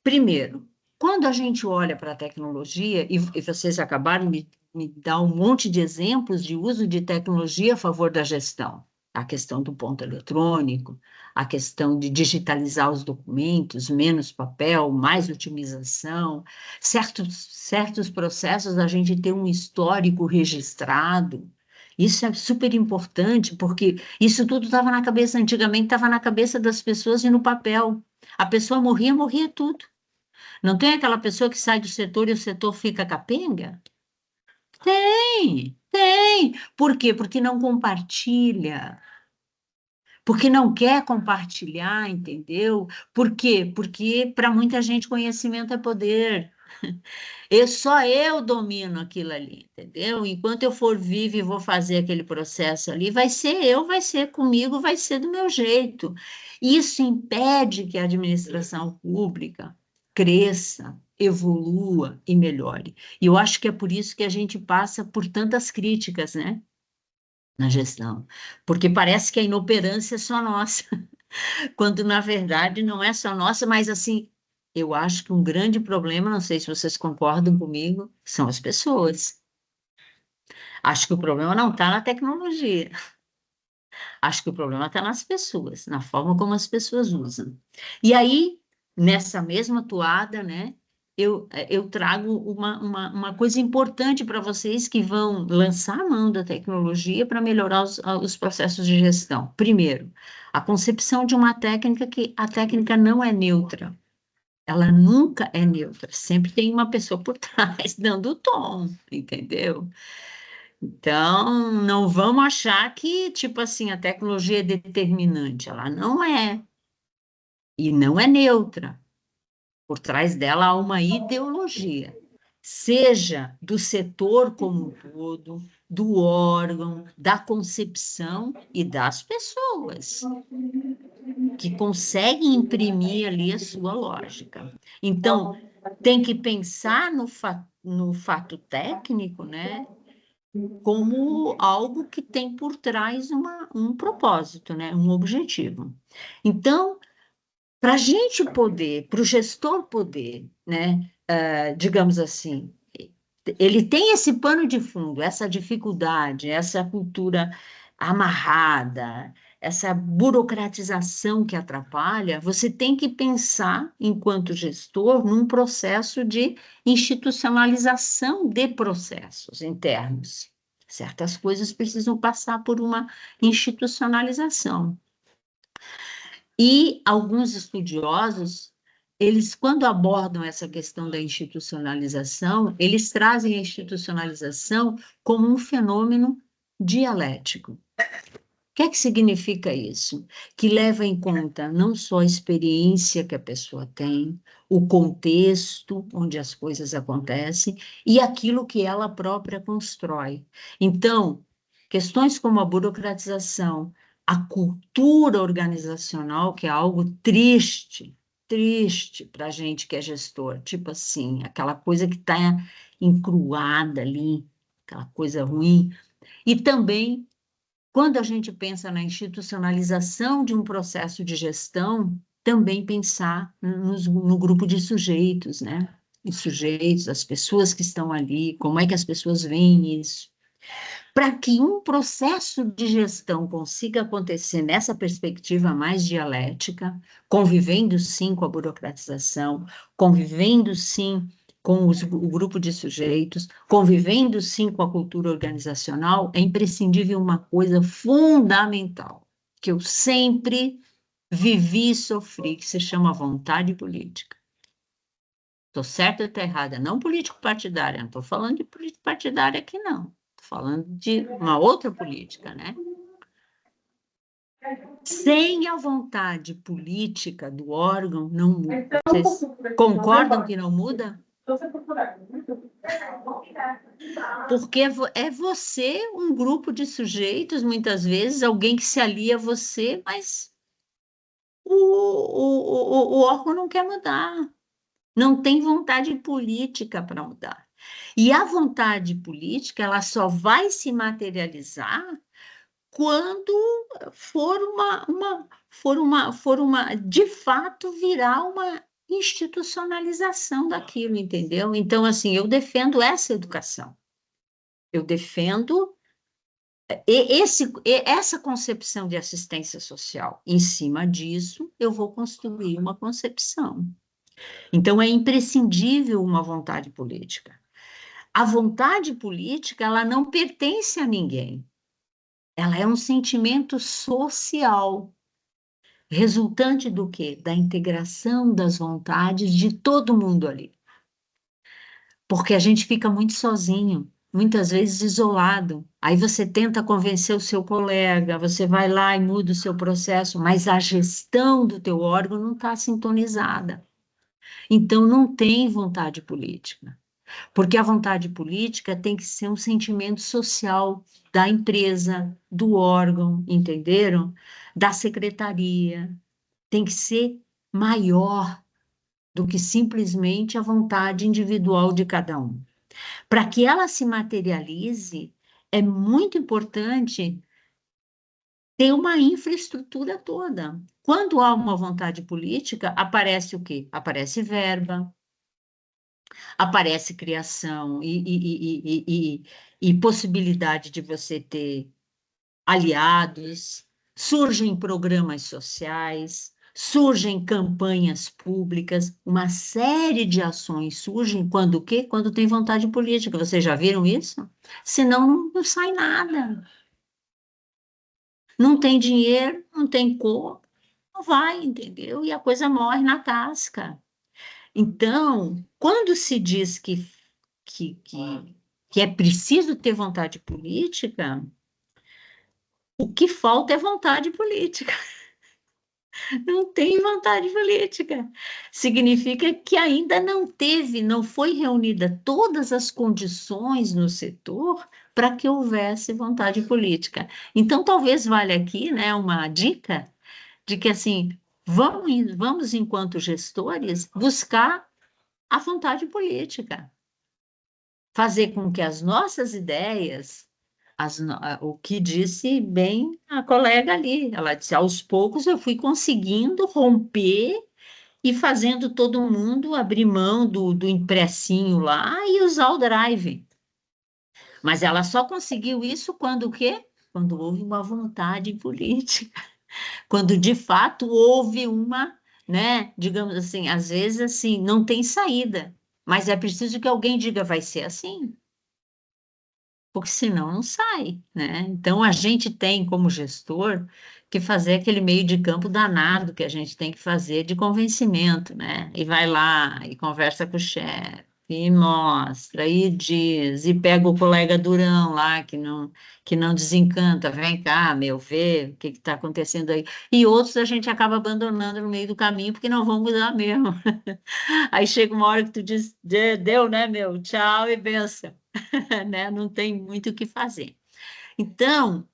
Speaker 1: primeiro, quando a gente olha para a tecnologia, e vocês acabaram de me dar um monte de exemplos de uso de tecnologia a favor da gestão, a questão do ponto eletrônico, a questão de digitalizar os documentos, menos papel, mais otimização, certos processos a gente ter um histórico registrado. Isso é super importante, porque isso tudo estava na cabeça, antigamente estava na cabeça das pessoas e no papel. A pessoa morria, morria tudo. Não tem aquela pessoa que sai do setor e o setor fica capenga? Tem, tem. Por quê? Porque não compartilha. Porque não quer compartilhar, entendeu? Por quê? Porque para muita gente conhecimento é poder. Só eu domino aquilo ali, entendeu? Enquanto eu for vivo e vou fazer aquele processo ali, vai ser eu, vai ser comigo, vai ser do meu jeito. Isso impede que a administração pública cresça, evolua e melhore. E eu acho que é por isso que a gente passa por tantas críticas, né? Na gestão, porque parece que a inoperância é só nossa. quando na verdade não é só nossa, mas assim, eu acho que um grande problema, não sei se vocês concordam comigo, são as pessoas. Acho que o problema não está na tecnologia, acho que o problema está nas pessoas, na forma como as pessoas usam. E aí, nessa mesma toada, né, eu trago uma coisa importante para vocês que vão lançar a mão da tecnologia para melhorar os processos de gestão. Primeiro, a concepção de uma técnica que a técnica não é neutra. Ela nunca é neutra, sempre tem uma pessoa por trás dando o tom, entendeu? Então, não vamos achar que, tipo assim, a tecnologia é determinante. Ela não é, e não é neutra. Por trás dela há uma ideologia, seja do setor como um todo, do órgão, da concepção e das pessoas que conseguem imprimir ali a sua lógica. Então, tem que pensar no fato técnico, né, como algo que tem por trás um propósito, né, um objetivo. Então, para a gente poder, para o gestor poder, né, digamos assim, ele tem esse pano de fundo, essa dificuldade, essa cultura amarrada, essa burocratização que atrapalha, você tem que pensar, enquanto gestor, num processo de institucionalização de processos internos. Certas coisas precisam passar por uma institucionalização. E alguns estudiosos, eles, quando abordam essa questão da institucionalização, eles trazem a institucionalização como um fenômeno dialético. O que é que significa isso? Que leva em conta não só a experiência que a pessoa tem, o contexto onde as coisas acontecem e aquilo que ela própria constrói. Então, questões como a burocratização, a cultura organizacional, que é algo triste, triste para a gente que é gestor, tipo assim, aquela coisa que está encruada ali, aquela coisa ruim, e também quando a gente pensa na institucionalização de um processo de gestão, também pensar no grupo de sujeitos, né? Os sujeitos, as pessoas que estão ali, como é que as pessoas veem isso. Para que um processo de gestão consiga acontecer nessa perspectiva mais dialética, convivendo sim com a burocratização, convivendo sim com o grupo de sujeitos, convivendo sim com a cultura organizacional, é imprescindível uma coisa fundamental, que eu sempre vivi e sofri, que se chama vontade política. Estou certa ou estou errada? Não político partidária, não estou falando de político partidária aqui, não. Estou falando de uma outra política, né? Sem a vontade política do órgão, não muda. Vocês concordam que não muda? Porque é você, um grupo de sujeitos, muitas vezes, alguém que se alia a você, mas o órgão não quer mudar. Não tem vontade política para mudar. E a vontade política, ela só vai se materializar quando de fato, virar uma institucionalização daquilo, entendeu? Então, assim, eu defendo essa educação. Eu defendo essa concepção de assistência social. Em cima disso, eu vou construir uma concepção. Então, é imprescindível uma vontade política. A vontade política, ela não pertence a ninguém. Ela é um sentimento social, resultante do quê? Da integração das vontades de todo mundo ali. Porque a gente fica muito sozinho, muitas vezes isolado. Aí você tenta convencer o seu colega, você vai lá e muda o seu processo, mas a gestão do teu órgão não está sintonizada. Então, não tem vontade política. Porque a vontade política tem que ser um sentimento social da empresa, do órgão, entenderam? Da secretaria. Tem que ser maior do que simplesmente a vontade individual de cada um. Para que ela se materialize, é muito importante tem uma infraestrutura toda. Quando há uma vontade política, aparece o quê? Aparece verba, aparece criação e possibilidade de você ter aliados, surgem programas sociais, surgem campanhas públicas, uma série de ações surgem quando o quê? Quando tem vontade política. Vocês já viram isso? Senão não sai nada. Não tem dinheiro, não tem cor, não vai, entendeu? E a coisa morre na casca. Então, quando se diz que, que, que é preciso ter vontade política, o que falta é vontade política. Não tem vontade política. Significa que ainda não foi reunida todas as condições no setor para que houvesse vontade política. Então, talvez valha aqui, né, uma dica de que, assim, vamos enquanto gestores, buscar a vontade política, fazer com que as nossas ideias, o que disse bem a colega ali, ela disse, aos poucos eu fui conseguindo romper e fazendo todo mundo abrir mão do impressinho lá e usar o drive. Mas ela só conseguiu isso quando o quê? Quando houve uma vontade política, quando de fato houve uma, né, digamos assim, às vezes assim, não tem saída, mas é preciso que alguém diga, vai ser assim, porque senão não sai, né? Então a gente tem, como gestor, que fazer aquele meio de campo danado que a gente tem que fazer de convencimento, né? E vai lá e conversa com o chefe, e mostra, e diz, e pega o colega durão lá que não desencanta, vem cá, meu, vê o que está acontecendo aí. E outros a gente acaba abandonando no meio do caminho porque não vão mudar mesmo. Aí chega uma hora que tu diz, deu, né, meu? Tchau e benção. Né? Não tem muito o que fazer. Então,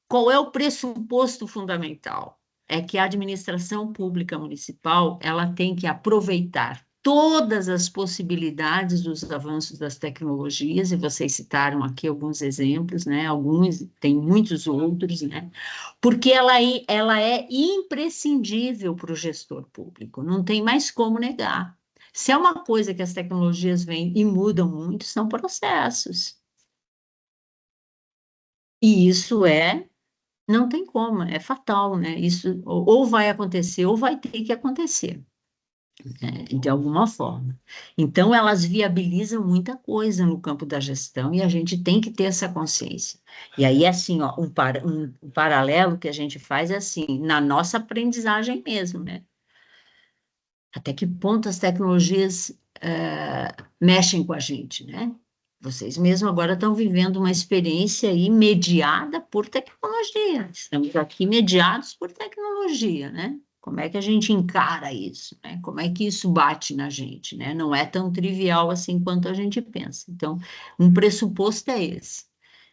Speaker 1: qual é o pressuposto fundamental? É que a administração pública municipal, ela tem que aproveitar todas as possibilidades dos avanços das tecnologias, e vocês citaram aqui alguns exemplos, né? Alguns, tem muitos outros, né? Porque ela é imprescindível para o gestor público, não tem mais como negar. Se é uma coisa que as tecnologias vêm e mudam muito, são processos. E isso não tem como, é fatal, né? Isso ou vai acontecer ou vai ter que acontecer, né? De alguma forma. Então, elas viabilizam muita coisa no campo da gestão e a gente tem que ter essa consciência. E aí, assim, ó, um paralelo que a gente faz é assim, na nossa aprendizagem mesmo, né? Até que ponto as tecnologias mexem com a gente, né? Vocês mesmos agora estão vivendo uma experiência aí mediada por tecnologia. Estamos aqui mediados por tecnologia, né? Como é que a gente encara isso, né? Como é que isso bate na gente, né? Não é tão trivial assim quanto a gente pensa. Então, um pressuposto é esse,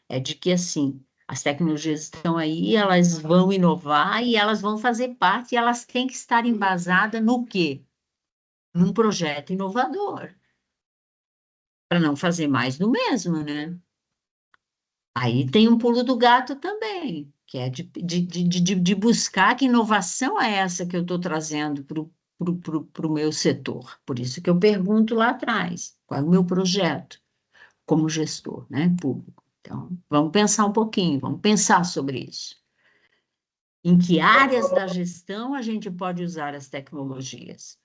Speaker 1: é de que, assim, as tecnologias estão aí, elas vão inovar e elas vão fazer parte e elas têm que estar embasadas no quê? Num projeto inovador, para não fazer mais do mesmo, né? Aí tem um pulo do gato também, que é de buscar que inovação é essa que eu estou trazendo para o meu setor. Por isso que eu pergunto lá atrás, qual é o meu projeto como gestor, né, público. Então, vamos pensar um pouquinho, vamos pensar sobre isso. Em que áreas da gestão a gente pode usar as tecnologias?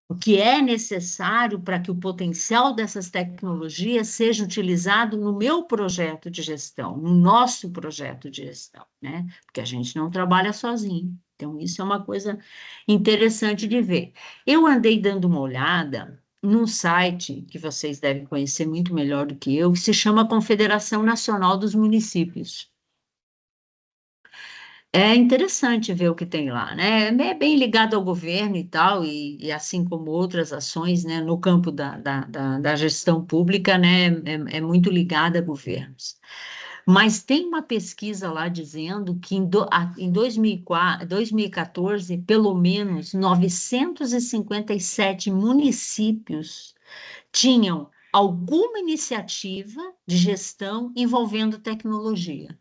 Speaker 1: O que é necessário para que o potencial dessas tecnologias seja utilizado no meu projeto de gestão, no nosso projeto de gestão, né? Porque a gente não trabalha sozinho. Então, isso é uma coisa interessante de ver. Eu andei dando uma olhada num site que vocês devem conhecer muito melhor do que eu, que se chama Confederação Nacional dos Municípios. É interessante ver o que tem lá, né? É bem ligado ao governo e tal, e assim como outras ações, né, no campo da gestão pública, né, é muito ligada a governos. Mas tem uma pesquisa lá dizendo que em 2004, 2014, pelo menos 957 municípios tinham alguma iniciativa de gestão envolvendo tecnologia.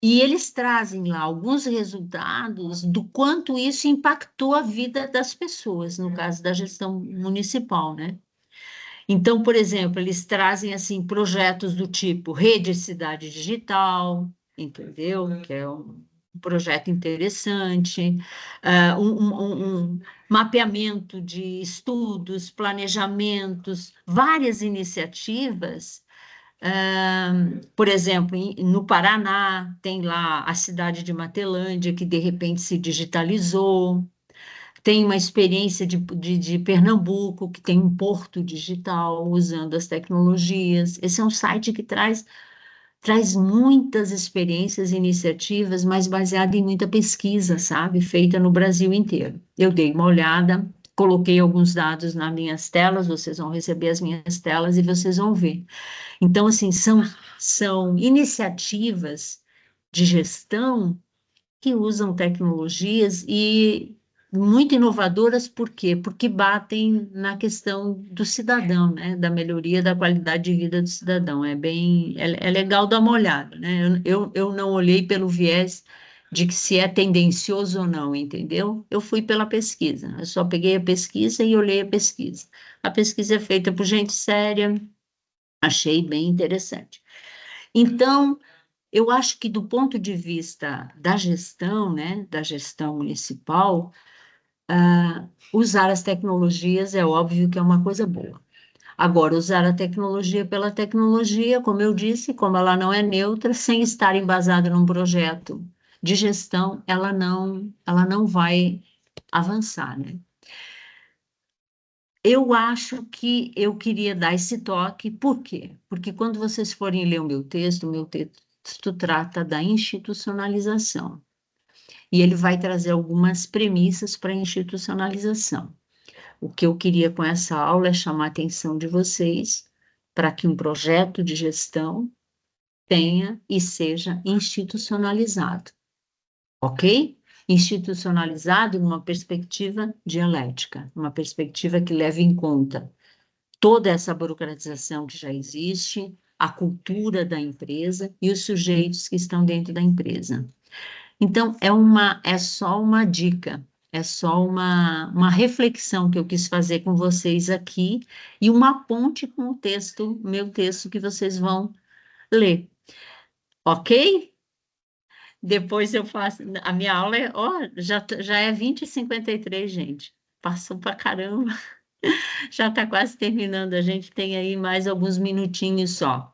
Speaker 1: E eles trazem lá alguns resultados do quanto isso impactou a vida das pessoas, no caso da gestão municipal, né? Então, por exemplo, eles trazem assim projetos do tipo Rede Cidade Digital, entendeu? Que é um projeto interessante, um mapeamento de estudos, planejamentos, várias iniciativas. Por exemplo, no Paraná, tem lá a cidade de Matelândia, que de repente se digitalizou. Tem uma experiência de Pernambuco, que tem um porto digital usando as tecnologias. Esse é um site que traz muitas experiências e iniciativas, mas baseado em muita pesquisa, sabe? Feita no Brasil inteiro. Eu dei uma olhada, coloquei alguns dados nas minhas telas, vocês vão receber as minhas telas e vocês vão ver. Então, assim, são iniciativas de gestão que usam tecnologias e muito inovadoras, por quê? Porque batem na questão do cidadão, né? Da melhoria da qualidade de vida do cidadão. É legal dar uma olhada, né? Eu não olhei pelo viés de que se é tendencioso ou não, entendeu? Eu fui pela pesquisa, eu só peguei a pesquisa e olhei a pesquisa. A pesquisa é feita por gente séria, achei bem interessante. Então, eu acho que do ponto de vista da gestão, né, da gestão municipal, usar as tecnologias é óbvio que é uma coisa boa. Agora, usar a tecnologia pela tecnologia, como eu disse, como ela não é neutra, sem estar embasada num projeto de gestão, ela não vai avançar, né? Eu acho que eu queria dar esse toque, por quê? Porque quando vocês forem ler o meu texto trata da institucionalização. E ele vai trazer algumas premissas para a institucionalização. O que eu queria com essa aula é chamar a atenção de vocês para que um projeto de gestão tenha e seja institucionalizado, ok? Institucionalizado numa perspectiva dialética, uma perspectiva que leve em conta toda essa burocratização que já existe, a cultura da empresa e os sujeitos que estão dentro da empresa. Então, é só uma dica, é só uma reflexão que eu quis fazer com vocês aqui e uma ponte com o texto, meu texto que vocês vão ler, ok? Depois eu faço, a minha aula já é 20h53, gente, passou pra caramba, já está quase terminando, a gente tem aí mais alguns minutinhos só.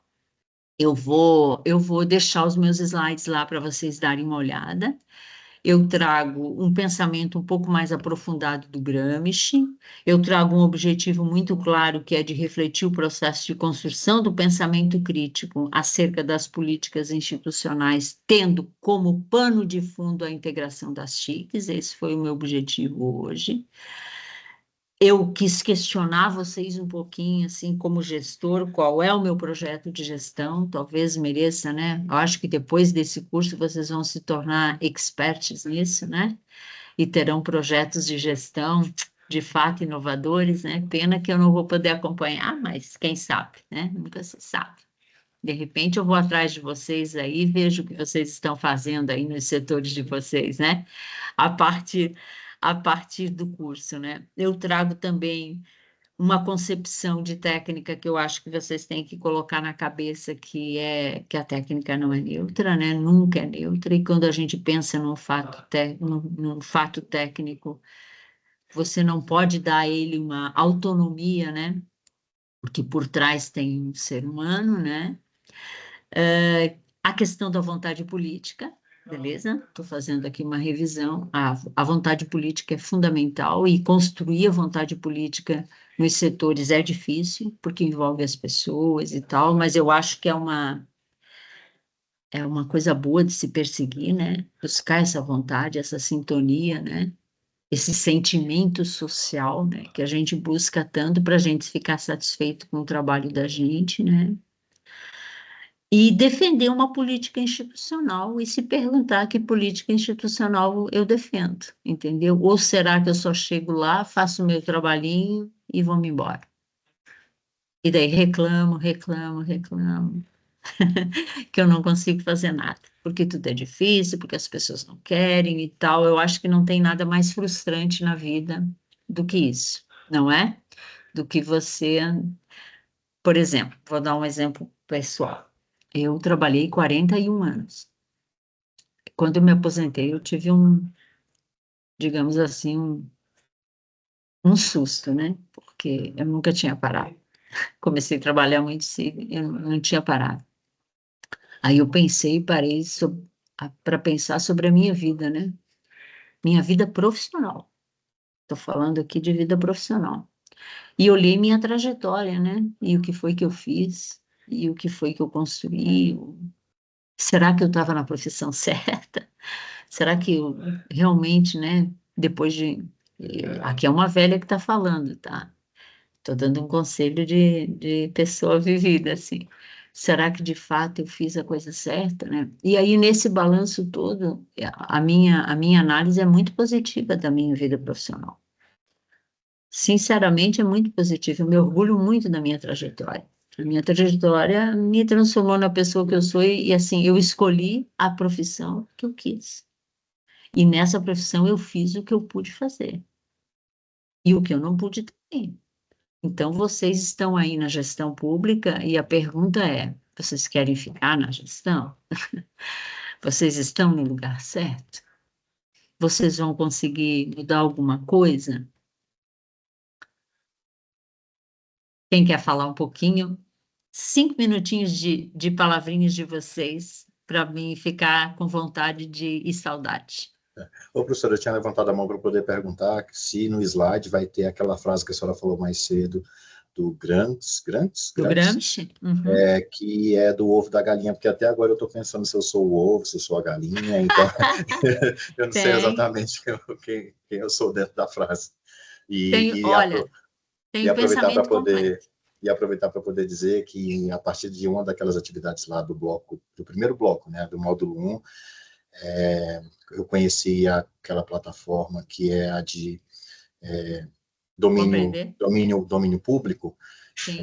Speaker 1: Eu vou deixar os meus slides lá para vocês darem uma olhada. Eu trago um pensamento um pouco mais aprofundado do Gramsci, eu trago um objetivo muito claro, que é de refletir o processo de construção do pensamento crítico acerca das políticas institucionais, tendo como pano de fundo a integração das TICs. Esse foi o meu objetivo hoje. Eu quis questionar vocês um pouquinho, assim, como gestor, qual é o meu projeto de gestão, talvez mereça, né? Eu acho que depois desse curso vocês vão se tornar experts nisso, né? E terão projetos de gestão de fato inovadores, né? Pena que eu não vou poder acompanhar, mas quem sabe, né? Nunca se sabe. De repente eu vou atrás de vocês aí, vejo o que vocês estão fazendo aí nos setores de vocês, né? A partir, a partir do curso, né? Eu trago também uma concepção de técnica que eu acho que vocês têm que colocar na cabeça, que é que a técnica não é neutra, né? Nunca é neutra, e quando a gente pensa num fato técnico, você não pode dar a ele uma autonomia, né? Porque por trás tem um ser humano, né? A questão da vontade política, beleza? Estou fazendo aqui uma revisão. A vontade política é fundamental e construir a vontade política nos setores é difícil, porque envolve as pessoas e tal, mas eu acho que é uma coisa boa de se perseguir, né? Buscar essa vontade, essa sintonia, né? Esse sentimento social, né? Que a gente busca tanto para a gente ficar satisfeito com o trabalho da gente, né? E defender uma política institucional e se perguntar que política institucional eu defendo, entendeu? Ou será que eu só chego lá, faço o meu trabalhinho e vou-me embora? E daí reclamo, que eu não consigo fazer nada. porque tudo é difícil, porque as pessoas não querem e tal. Eu acho que não tem nada mais frustrante na vida do que isso, não é? Do que você, por exemplo, vou dar um exemplo pessoal. Eu trabalhei 41 anos. Quando eu me aposentei, eu tive digamos assim, um susto, né? Porque eu nunca tinha parado. Comecei a trabalhar muito cedo, eu não tinha parado. Aí eu pensei e parei para pensar sobre a minha vida, né? Minha vida profissional. Estou falando aqui de vida profissional. E olhei minha trajetória, né? E o que foi que eu fiz, e o que foi que eu construí. Será que eu estava na profissão certa? Será que eu realmente, né? Depois de. Aqui é uma velha que está falando, tá? Estou dando um conselho de pessoa vivida, assim. Será que de fato eu fiz a coisa certa, né? E aí, nesse balanço todo, a minha análise é muito positiva da minha vida profissional. Sinceramente, é muito positiva. Eu me orgulho muito da minha trajetória. A minha trajetória me transformou na pessoa que eu sou e assim, eu escolhi a profissão que eu quis. E nessa profissão eu fiz o que eu pude fazer. E o que eu não pude também. Então, vocês estão aí na gestão pública e a pergunta é: vocês querem ficar na gestão? Vocês estão no lugar certo? Vocês vão conseguir mudar alguma coisa? Quem quer falar um pouquinho? 5 minutinhos de palavrinhas de vocês, para mim ficar com vontade e saudade.
Speaker 2: Ô, professora, eu tinha levantado a mão para poder perguntar se no slide vai ter aquela frase que a senhora falou mais cedo, do
Speaker 1: Do Gramsci? Uhum.
Speaker 2: Que é do ovo da galinha, porque até agora eu estou pensando se eu sou o ovo, se eu sou a galinha, então eu não sei exatamente quem eu sou dentro da frase.
Speaker 1: Olha, tem
Speaker 2: e aproveitar para
Speaker 1: pensamento completo.
Speaker 2: dizer que a partir de uma daquelas atividades lá do primeiro bloco, né, do módulo 1, eu conheci aquela plataforma que é a de domínio público,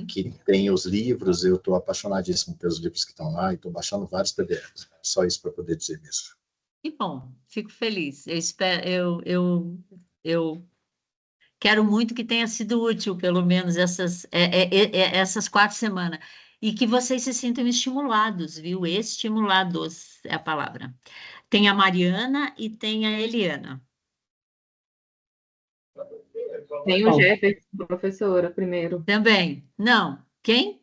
Speaker 2: que tem os livros. Eu estou apaixonadíssimo pelos livros que estão lá e estou baixando vários PDFs. Só isso para poder dizer mesmo.
Speaker 1: Que bom, fico feliz. Eu espero, eu quero muito que tenha sido útil, pelo menos essas 4 semanas, e que vocês se sintam estimulados, viu? Estimulados é a palavra. Tem a Mariana e tem a Eliana.
Speaker 7: Tem o Jefferson, professora, primeiro.
Speaker 1: Também. Não. Quem?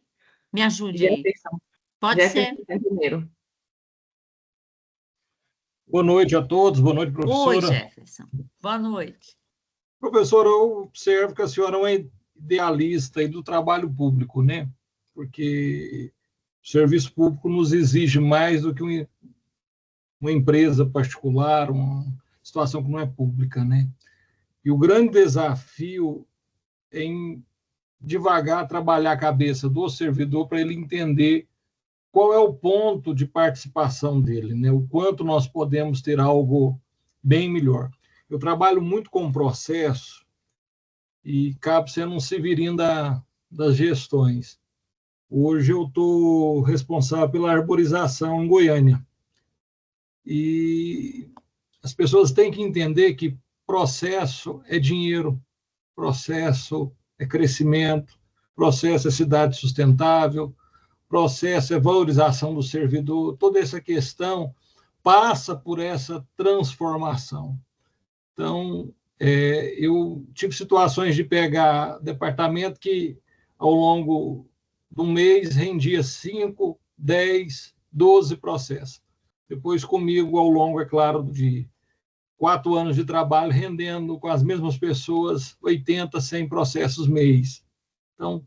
Speaker 1: Me ajude aí.
Speaker 7: Jefferson.
Speaker 1: Pode
Speaker 7: Jefferson
Speaker 1: ser.
Speaker 7: Primeiro.
Speaker 8: Boa noite a todos, boa noite, professora.
Speaker 1: Oi, Jefferson. Boa noite.
Speaker 8: Professora, eu observo que a senhora é uma idealista aí do trabalho público, né? Porque o serviço público nos exige mais do que uma empresa particular, uma situação que não é pública, né? E o grande desafio é em devagar trabalhar a cabeça do servidor para ele entender qual é o ponto de participação dele, né? O quanto nós podemos ter algo bem melhor. Eu trabalho muito com processo e cabe sendo um severino das gestões. Hoje eu estou responsável pela arborização em Goiânia. E as pessoas têm que entender que processo é dinheiro, processo é crescimento, processo é cidade sustentável, processo é valorização do servidor. Toda essa questão passa por essa transformação. Então, eu tive situações de pegar departamento que, ao longo de um mês, rendia 5, 10, 12 processos. Depois, comigo, ao longo, é claro, de 4 anos de trabalho, rendendo com as mesmas pessoas 80, 100 processos mês. Então,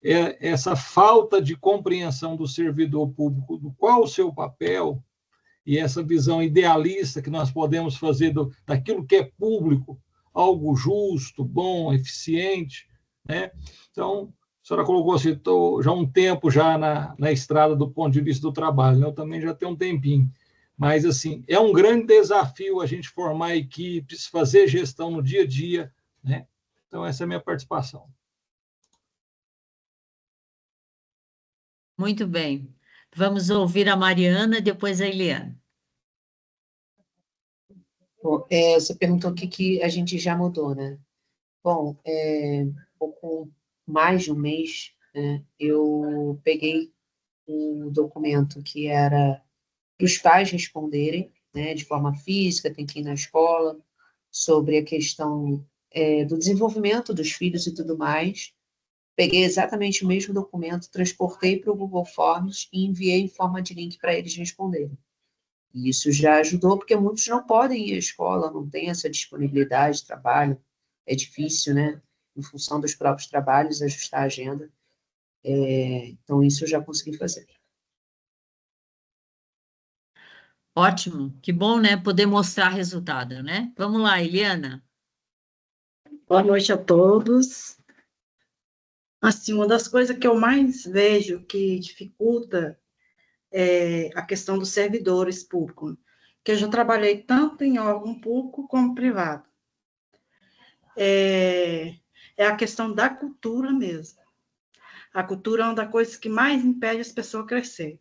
Speaker 8: essa falta de compreensão do servidor público, do qual o seu papel, e essa visão idealista que nós podemos fazer daquilo que é público, algo justo, bom, eficiente, né? Então, a senhora colocou assim, estou já há um tempo já na estrada do ponto de vista do trabalho, né? Eu também já tenho um tempinho, mas assim, é um grande desafio a gente formar equipes, fazer gestão no dia a dia, né? Então, essa é a minha participação.
Speaker 1: Muito bem. Vamos ouvir a Mariana e depois a Eliana.
Speaker 5: Bom, você perguntou o que a gente já mudou, né? Bom, um pouco mais de um mês, né, eu peguei um documento que era para os pais responderem, né, de forma física, tem que ir na escola, sobre a questão do desenvolvimento dos filhos e tudo mais. Peguei exatamente o mesmo documento, transportei para o Google Forms e enviei em forma de link para eles responderem. E isso já ajudou, porque muitos não podem ir à escola, não têm essa disponibilidade de trabalho, é difícil, né? Em função dos próprios trabalhos, ajustar a agenda. Então, isso eu já consegui fazer.
Speaker 1: Ótimo, que bom, né? Poder mostrar resultado, né? Vamos lá, Eliana.
Speaker 9: Boa noite a todos. Assim, uma das coisas que eu mais vejo que dificulta é a questão dos servidores públicos, que eu já trabalhei tanto em órgão público como privado. É a questão da cultura mesmo. A cultura é uma das coisas que mais impede as pessoas a crescer.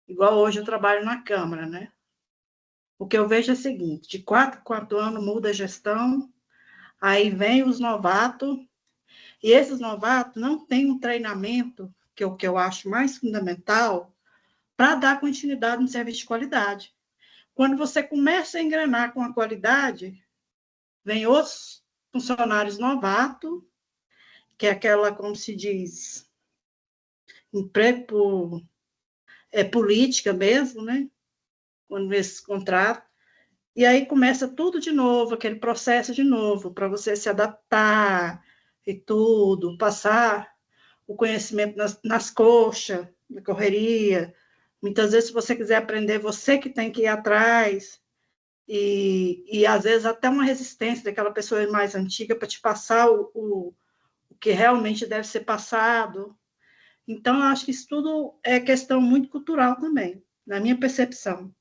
Speaker 9: Igual hoje eu trabalho na Câmara, né? O que eu vejo é o seguinte, de 4 em 4 anos muda a gestão, aí vem os novatos, e esses novatos não têm um treinamento, que é o que eu acho mais fundamental, para dar continuidade no serviço de qualidade. Quando você começa a engrenar com a qualidade, vem os funcionários novatos, que é aquela, como se diz, emprego política mesmo, né? Quando vê esse contrato. E aí começa tudo de novo, aquele processo de novo, para você se adaptar e tudo, passar o conhecimento nas coxas, na correria. Muitas vezes, se você quiser aprender, você que tem que ir atrás. E às vezes, até uma resistência daquela pessoa mais antiga para te passar o que realmente deve ser passado. Então, eu acho que isso tudo é questão muito cultural também, na minha percepção.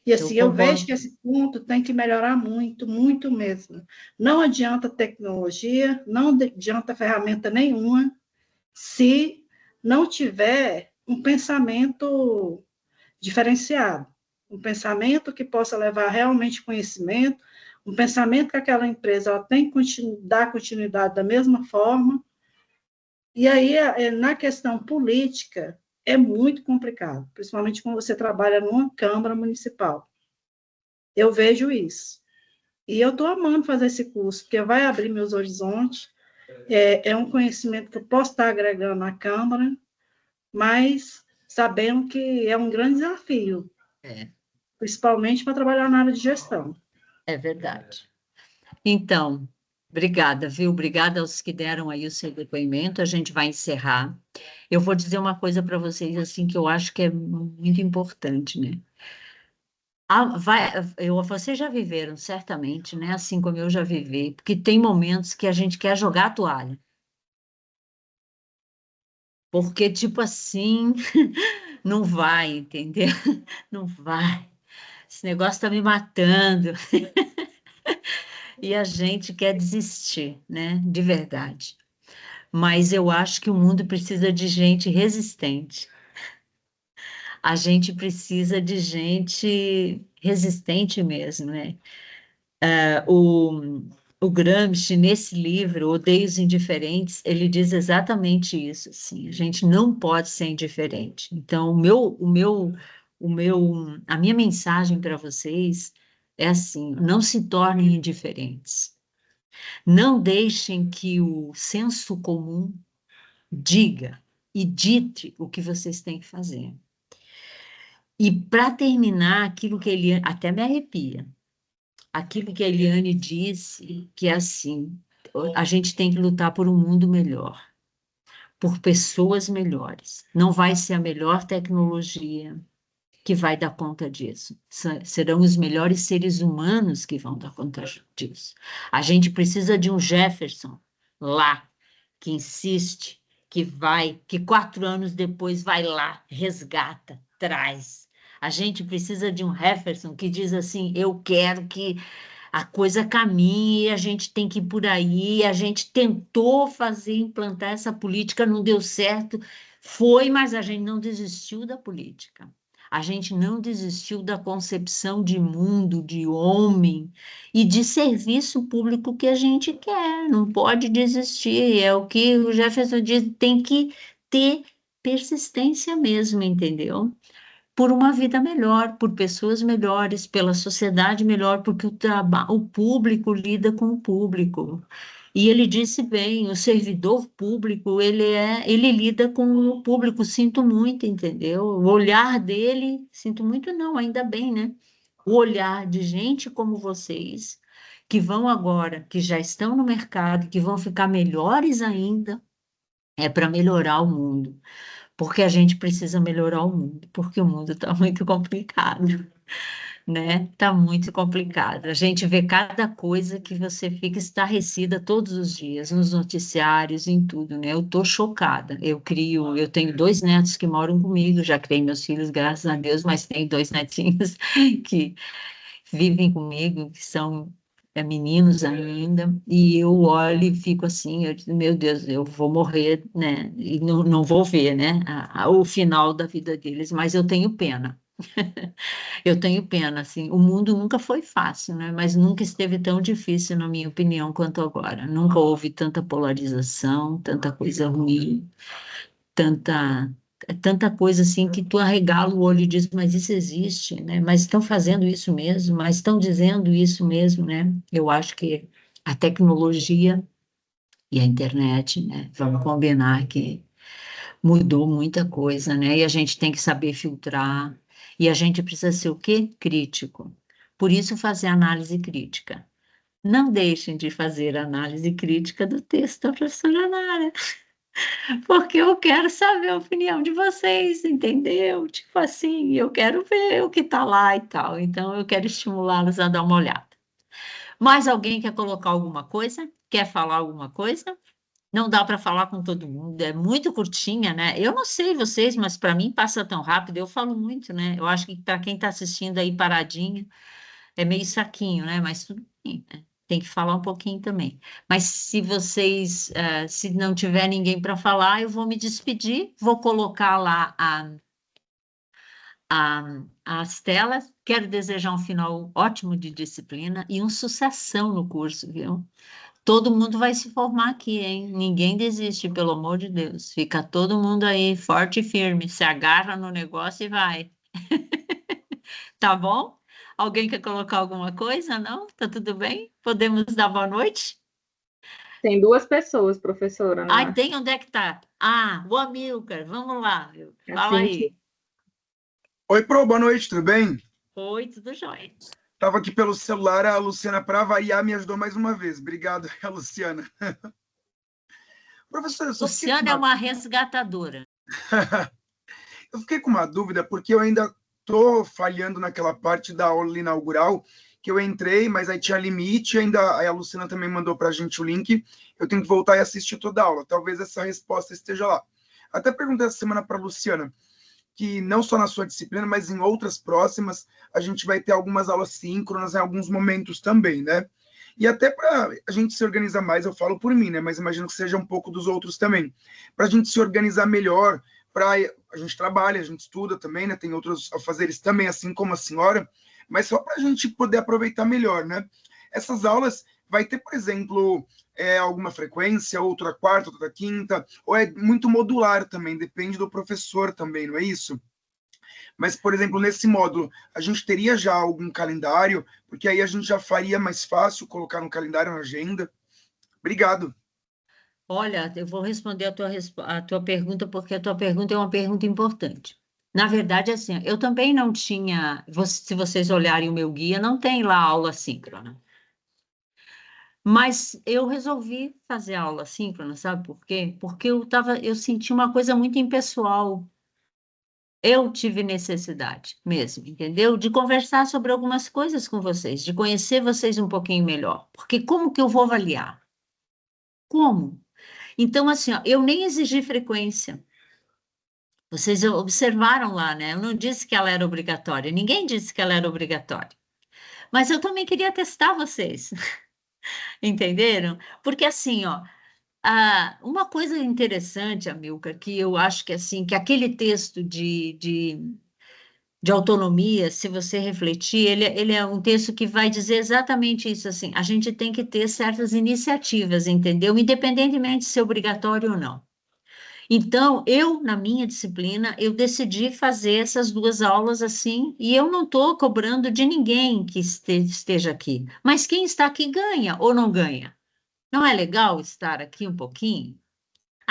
Speaker 9: E assim, eu vejo que esse ponto tem que melhorar muito, muito mesmo. Não adianta tecnologia, não adianta ferramenta nenhuma, se não tiver um pensamento diferenciado, um pensamento que possa levar realmente conhecimento, um pensamento que aquela empresa ela tem que dar continuidade da mesma forma. E aí, na questão política, é muito complicado, principalmente quando você trabalha numa Câmara Municipal. Eu vejo isso. E eu estou amando fazer esse curso, porque vai abrir meus horizontes, é um conhecimento que eu posso estar agregando à Câmara, mas sabendo que é um grande desafio, principalmente para trabalhar na área de gestão.
Speaker 1: É verdade. Então, obrigada, viu? Obrigada aos que deram aí o seu depoimento. A gente vai encerrar. Eu vou dizer uma coisa para vocês, assim, que eu acho que é muito importante, né? Vocês já viveram, certamente, né? Assim como eu já vivi, porque tem momentos que a gente quer jogar a toalha. Porque, tipo assim, não vai, entendeu? Não vai. Esse negócio está me matando. E a gente quer desistir, né? De verdade. Mas eu acho que o mundo precisa de gente resistente. A gente precisa de gente resistente mesmo, né? O Gramsci, nesse livro, Odeio os Indiferentes, ele diz exatamente isso, assim, a gente não pode ser indiferente. Então, a minha mensagem para vocês é assim, não se tornem indiferentes. Não deixem que o senso comum diga e dite o que vocês têm que fazer. E para terminar, aquilo que ele até me arrepia, aquilo que a Eliane disse, que é assim, a gente tem que lutar por um mundo melhor, por pessoas melhores. Não vai ser a melhor tecnologia que vai dar conta disso. Serão os melhores seres humanos que vão dar conta disso. A gente precisa de um Jefferson lá, que insiste, que 4 anos depois vai lá, resgata, traz. A gente precisa de um Jefferson que diz assim, eu quero que a coisa caminhe, a gente tem que ir por aí, a gente tentou implantar essa política, não deu certo, mas a gente não desistiu da política. A gente não desistiu da concepção de mundo, de homem e de serviço público que a gente quer. Não pode desistir. É o que o Jefferson diz, tem que ter persistência mesmo, entendeu? Por uma vida melhor, por pessoas melhores, pela sociedade melhor, porque o público lida com o público. E ele disse bem, o servidor público, ele lida com o público, sinto muito, entendeu? O olhar dele, sinto muito não, ainda bem, né? O olhar de gente como vocês, que vão agora, que já estão no mercado, que vão ficar melhores ainda, é para melhorar o mundo. Porque a gente precisa melhorar o mundo, porque o mundo está muito complicado, né? Está muito complicado. A gente vê cada coisa que você fica estarrecida todos os dias, nos noticiários, em tudo, né? Eu estou chocada. Eu tenho 2 netos que moram comigo, já criei meus filhos, graças a Deus, mas tenho 2 netinhos que vivem comigo, que são meninos ainda, e eu olho e fico assim, eu digo, meu Deus, eu vou morrer, né? E não vou ver, né? O final da vida deles, mas eu tenho pena. Eu tenho pena, assim, o mundo nunca foi fácil, né? Mas nunca esteve tão difícil, na minha opinião, quanto agora. Nunca houve tanta polarização, tanta coisa ruim, tanta tanta coisa assim que tu arregala o olho e diz, mas isso existe, né? Mas estão fazendo isso mesmo, mas estão dizendo isso mesmo, né? Eu acho que a tecnologia e a internet, né? Vamos combinar que mudou muita coisa, né? E a gente tem que saber filtrar, e a gente precisa ser o quê? Crítico. Por isso, fazer análise crítica. Não deixem de fazer análise crítica do texto da professora Nara, porque eu quero saber a opinião de vocês, entendeu? Tipo assim, eu quero ver o que está lá e tal. Então, eu quero estimulá-los a dar uma olhada. Mais alguém quer colocar alguma coisa? Quer falar alguma coisa? Não dá para falar com todo mundo, é muito curtinha, né? Eu não sei vocês, mas para mim passa tão rápido, eu falo muito, né? Eu acho que para quem está assistindo aí paradinho, é meio saquinho, né? Mas tudo bem, né? Tem que falar um pouquinho também. Mas se vocês, se não tiver ninguém para falar, eu vou me despedir, vou colocar lá as telas. Quero desejar um final ótimo de disciplina e uma sucessão no curso, viu? Todo mundo vai se formar aqui, hein? Ninguém desiste, pelo amor de Deus. Fica todo mundo aí forte e firme, se agarra no negócio e vai. Tá bom? Alguém quer colocar alguma coisa? Não? Tá tudo bem? Podemos dar boa noite?
Speaker 7: Tem 2 pessoas, professora,
Speaker 1: Ai, tem, onde é que tá? Ah, o Amilcar, vamos lá, viu?
Speaker 7: É
Speaker 1: Fala aí.
Speaker 10: Oi, Pro, boa noite, tudo bem?
Speaker 1: Oi, tudo jóia.
Speaker 10: Estava aqui pelo celular, a Luciana, para variar, me ajudou mais uma vez. Obrigado, a Luciana. Professora, eu só fiquei
Speaker 1: Luciana é uma resgatadora.
Speaker 10: eu fiquei com uma dúvida, porque eu ainda estou falhando naquela parte da aula inaugural, que eu entrei, mas aí tinha limite, ainda aí a Luciana também mandou para a gente o link, eu tenho que voltar e assistir toda a aula. Talvez essa resposta esteja lá. Até perguntei essa semana para a Luciana, que não só na sua disciplina, mas em outras próximas, a gente vai ter algumas aulas síncronas em alguns momentos também, né? E até para a gente se organizar mais, eu falo por mim, né? Mas imagino que seja um pouco dos outros também. Para a gente se organizar melhor, a gente trabalha, a gente estuda também, né? Tem outros afazeres também, assim como a senhora, mas só para a gente poder aproveitar melhor, né? Essas aulas vai ter, por exemplo, alguma frequência, outra quarta, outra quinta, ou é muito modular também, depende do professor também, não é isso? Mas, por exemplo, nesse módulo, a gente teria já algum calendário, porque aí a gente já faria mais fácil colocar no calendário, na agenda. Obrigado.
Speaker 1: Olha, eu vou responder a tua pergunta, porque a tua pergunta é uma pergunta importante. Na verdade, assim, eu também não tinha, se vocês olharem o meu guia, não tem lá aula síncrona. Mas eu resolvi fazer aula síncrona, sabe por quê? Porque eu senti uma coisa muito impessoal. Eu tive necessidade mesmo, entendeu? De conversar sobre algumas coisas com vocês, de conhecer vocês um pouquinho melhor. Porque como que eu vou avaliar? Como? Então, assim, ó, eu nem exigi frequência. Vocês observaram lá, né? Eu não disse que ela era obrigatória. Ninguém disse que ela era obrigatória. Mas eu também queria testar vocês. Entenderam? Porque assim, ó, uma coisa interessante, Amilcar, que eu acho que assim, que aquele texto de autonomia, se você refletir, ele é um texto que vai dizer exatamente isso, assim, a gente tem que ter certas iniciativas, entendeu? Independentemente de ser obrigatório ou não. Então, eu, na minha disciplina, eu decidi fazer essas duas aulas assim, e eu não estou cobrando de ninguém que esteja aqui, mas quem está aqui ganha ou não ganha. Não é legal estar aqui um pouquinho?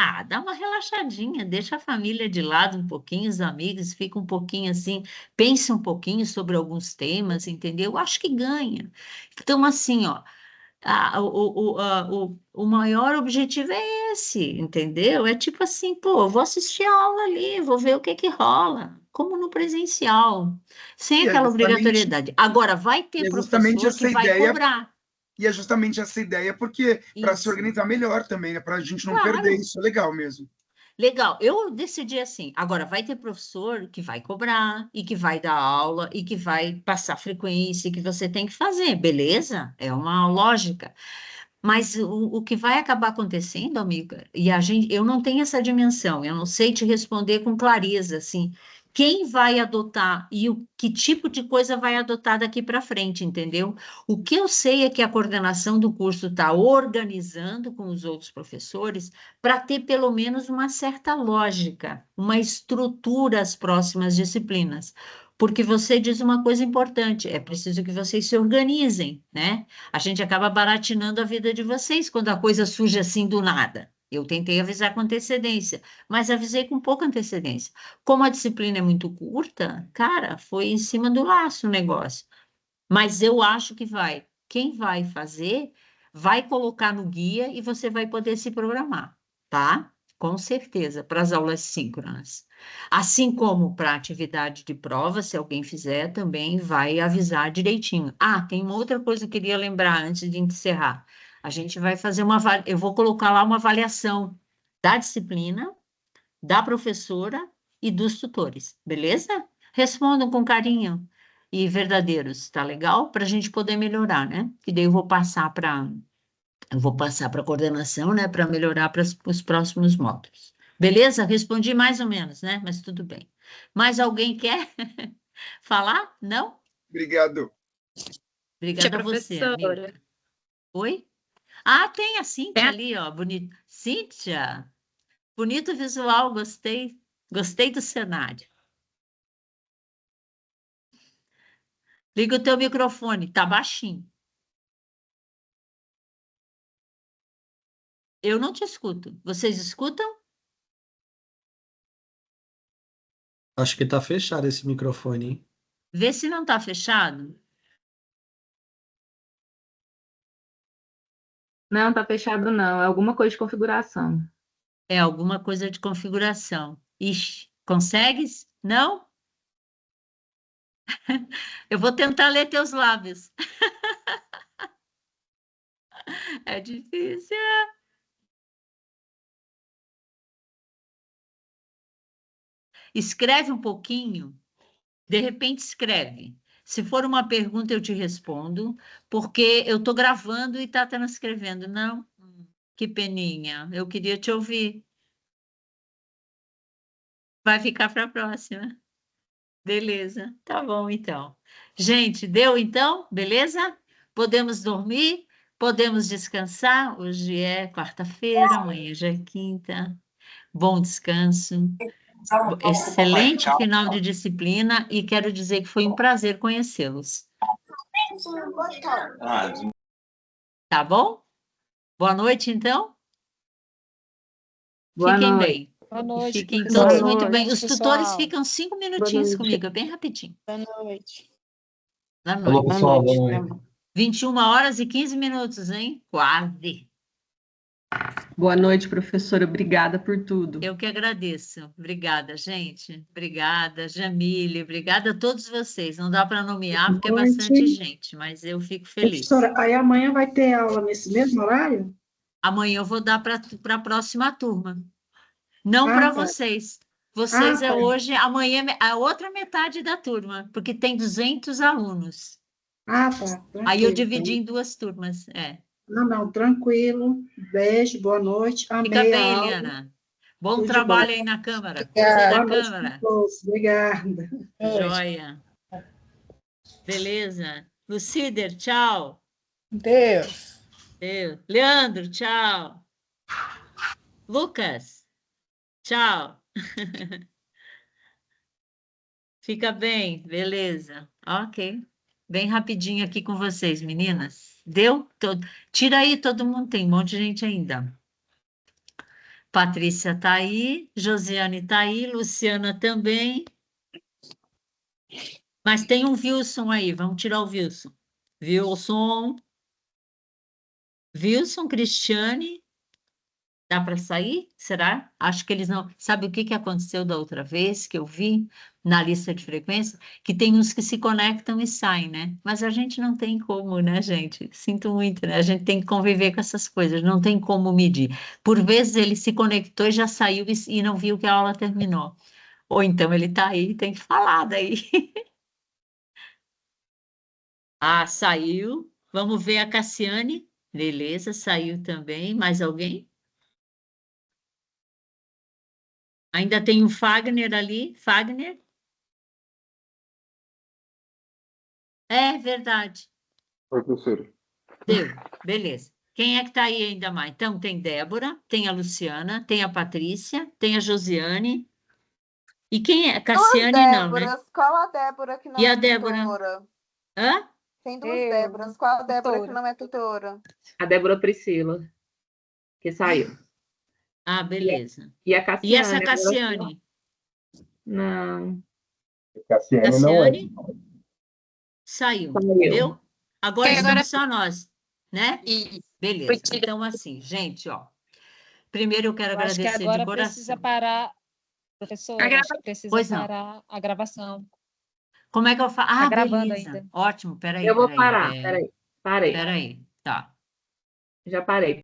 Speaker 1: Ah, dá uma relaxadinha, deixa a família de lado um pouquinho, os amigos, fica um pouquinho assim, pense um pouquinho sobre alguns temas, entendeu? Eu acho que ganha. Então, assim, ó, o maior objetivo é esse, entendeu? É tipo assim, pô, eu vou assistir a aula ali, vou ver o que que rola, como no presencial, sem
Speaker 10: E é
Speaker 1: aquela
Speaker 10: justamente,
Speaker 1: obrigatoriedade. Agora, vai
Speaker 10: e
Speaker 1: ter
Speaker 10: é justamente
Speaker 1: professor que
Speaker 10: essa
Speaker 1: vai
Speaker 10: ideia,
Speaker 1: cobrar.
Speaker 10: e é justamente essa ideia, porque para se
Speaker 1: Isso,
Speaker 10: organizar melhor também, né? Para a gente não perder,
Speaker 1: claro.
Speaker 10: isso é legal mesmo.
Speaker 1: Legal, eu decidi assim. Agora, vai ter professor que vai cobrar, e que vai dar aula, e que vai passar frequência, que você tem que fazer, beleza? É uma lógica. Mas o que vai acabar acontecendo, amiga, e a gente, eu não tenho essa dimensão, eu não sei te responder com clareza, assim, quem vai adotar e o que tipo de coisa vai adotar daqui para frente, entendeu? O que eu sei é que a coordenação do curso está organizando com os outros professores para ter pelo menos uma certa lógica, uma estrutura às próximas disciplinas. Porque você diz uma coisa importante, é preciso que vocês se organizem, né? A gente acaba baratinando a vida de vocês quando a coisa surge assim do nada. Eu tentei avisar com antecedência, mas avisei com pouca antecedência. Como a disciplina é muito curta, cara, foi em cima do laço o negócio. Mas eu acho que vai. Quem vai fazer, vai colocar no guia e você vai poder se programar, tá? Com certeza, para as aulas síncronas. Assim como para a atividade de prova, se alguém fizer, também vai avisar direitinho. Ah, tem uma outra coisa que eu queria lembrar antes de encerrar. A gente vai fazer eu vou colocar lá uma avaliação da disciplina, da professora e dos tutores, beleza? Respondam com carinho e verdadeiros, tá legal? Para a gente poder melhorar, né? Que daí eu vou passar para a coordenação, né? Para melhorar para os próximos módulos. Beleza? Respondi mais ou menos, né? Mas tudo bem. Mais alguém quer falar? Não?
Speaker 10: Obrigado.
Speaker 1: Obrigada a você, amiga. Oi? Ah, tem a Cíntia ali, ó, bonito. Cíntia, bonito visual, gostei. Gostei do cenário. Liga o teu microfone, tá baixinho. Eu não te escuto. Vocês escutam?
Speaker 11: Acho que tá fechado esse microfone, hein?
Speaker 1: Vê se não tá fechado.
Speaker 7: Não, tá fechado não. É alguma coisa de configuração.
Speaker 1: É alguma coisa de configuração. Ixi, consegues? Não? Eu vou tentar ler teus lábios. É difícil. Escreve um pouquinho. De repente, escreve. Se for uma pergunta, eu te respondo, porque eu estou gravando e está transcrevendo. Não? Que peninha. Eu queria te ouvir. Vai ficar para a próxima. Beleza. Tá bom, então. Gente, deu então? Beleza? Podemos dormir? Podemos descansar? Hoje é quarta-feira, amanhã já é quinta. Bom descanso. Excelente final de disciplina e quero dizer que foi um prazer conhecê-los. Tá bom? Boa noite, então.
Speaker 7: Boa
Speaker 1: Fiquem
Speaker 7: noite.
Speaker 1: bem.
Speaker 12: Boa noite,
Speaker 1: Fiquem
Speaker 12: professora.
Speaker 1: todos
Speaker 7: Boa
Speaker 1: muito
Speaker 12: Boa
Speaker 1: bem.
Speaker 12: noite,
Speaker 1: Os tutores
Speaker 12: pessoal.
Speaker 1: ficam 5
Speaker 7: Boa
Speaker 1: minutinhos
Speaker 7: noite.
Speaker 1: comigo, é bem rapidinho.
Speaker 12: Boa noite.
Speaker 1: Da
Speaker 11: Falou,
Speaker 1: noite.
Speaker 11: pessoal. Boa noite.
Speaker 1: 21 horas e 15 minutos, hein? Quase.
Speaker 7: Boa noite, professora. Obrigada por tudo.
Speaker 1: Eu que agradeço. Obrigada, gente. Obrigada, Jamile. Obrigada a todos vocês. Não dá para nomear porque é
Speaker 9: Boa noite.
Speaker 1: bastante gente, mas eu fico feliz.
Speaker 9: Professora, aí amanhã vai ter aula nesse mesmo horário?
Speaker 1: Amanhã eu vou dar para a próxima turma. Não
Speaker 9: Ah,
Speaker 1: para
Speaker 9: tá.
Speaker 1: vocês. Vocês é
Speaker 9: tá.
Speaker 1: hoje, amanhã a outra metade da turma, porque tem 200 alunos.
Speaker 9: Ah, tá.
Speaker 1: Aí eu
Speaker 9: Tranquilo,
Speaker 1: dividi
Speaker 9: então.
Speaker 1: em duas turmas. É.
Speaker 9: Não, tranquilo. Beijo, boa noite.
Speaker 1: Fica
Speaker 9: Amei a
Speaker 1: bem,
Speaker 9: aula.
Speaker 1: Eliana. Bom
Speaker 9: Tudo de
Speaker 1: trabalho
Speaker 9: bom.
Speaker 1: aí na Câmara.
Speaker 9: Obrigada.
Speaker 1: Você da
Speaker 9: Boa noite a
Speaker 1: Câmara.
Speaker 9: todos. Obrigada.
Speaker 1: Joia. Beleza. Lucider, tchau.
Speaker 9: Deus.
Speaker 1: Deus. Leandro, tchau. Lucas, tchau. Fica bem, beleza. Ok. Bem rapidinho aqui com vocês, meninas. Deu? Tira aí, todo mundo tem um monte de gente ainda. Patrícia está aí, Josiane está aí, Luciana também. Mas tem um Wilson aí, vamos tirar o Wilson. Wilson, Cristiane, dá para sair? Será? Acho que eles não. Sabe o que aconteceu da outra vez que eu vi na lista de frequência? Que tem uns que se conectam e saem, né? Mas a gente não tem como, né, gente? Sinto muito, né? A gente tem que conviver com essas coisas, não tem como medir. Por vezes ele se conectou e já saiu e não viu que a aula terminou. Ou então ele está aí, tem que falar daí. Ah, saiu. Vamos ver a Cassiane. Beleza, saiu também. Mais alguém? Ainda tem o Fagner ali. Fagner? É verdade.
Speaker 12: Professora.
Speaker 1: Deu. Beleza. Quem é que está aí ainda mais? Então, tem Débora, tem a Luciana, tem a Patrícia, tem a Josiane. E quem é? Cassiane não, né?
Speaker 13: Qual a Débora que não
Speaker 1: E a
Speaker 13: é
Speaker 1: Débora?
Speaker 13: tutora?
Speaker 1: Hã?
Speaker 13: Tem duas Déboras. Qual a Débora que não é tutora?
Speaker 7: A Débora Priscila, que saiu.
Speaker 1: Ah, beleza.
Speaker 7: E a
Speaker 1: E
Speaker 7: Cassiane.
Speaker 1: essa Cassiane?
Speaker 7: Não.
Speaker 12: Cassiane não é.
Speaker 1: Saiu.
Speaker 7: Saiu.
Speaker 1: Deu? Agora
Speaker 5: Agora
Speaker 1: estamos só nós, né?
Speaker 5: E
Speaker 1: Beleza. Então, assim, gente, ó. Primeiro eu quero
Speaker 14: Eu acho que
Speaker 1: agradecer de
Speaker 14: agora
Speaker 1: coração.
Speaker 14: precisa parar, professora, acho que precisa
Speaker 1: Pois não.
Speaker 14: parar a gravação.
Speaker 1: Como é que eu faço?
Speaker 14: Tá
Speaker 1: Ah,
Speaker 14: gravando
Speaker 1: beleza.
Speaker 14: ainda.
Speaker 1: Ótimo, peraí,
Speaker 7: Eu vou
Speaker 1: peraí.
Speaker 7: parar, peraí. Parei.
Speaker 1: Peraí, tá.
Speaker 7: Já parei.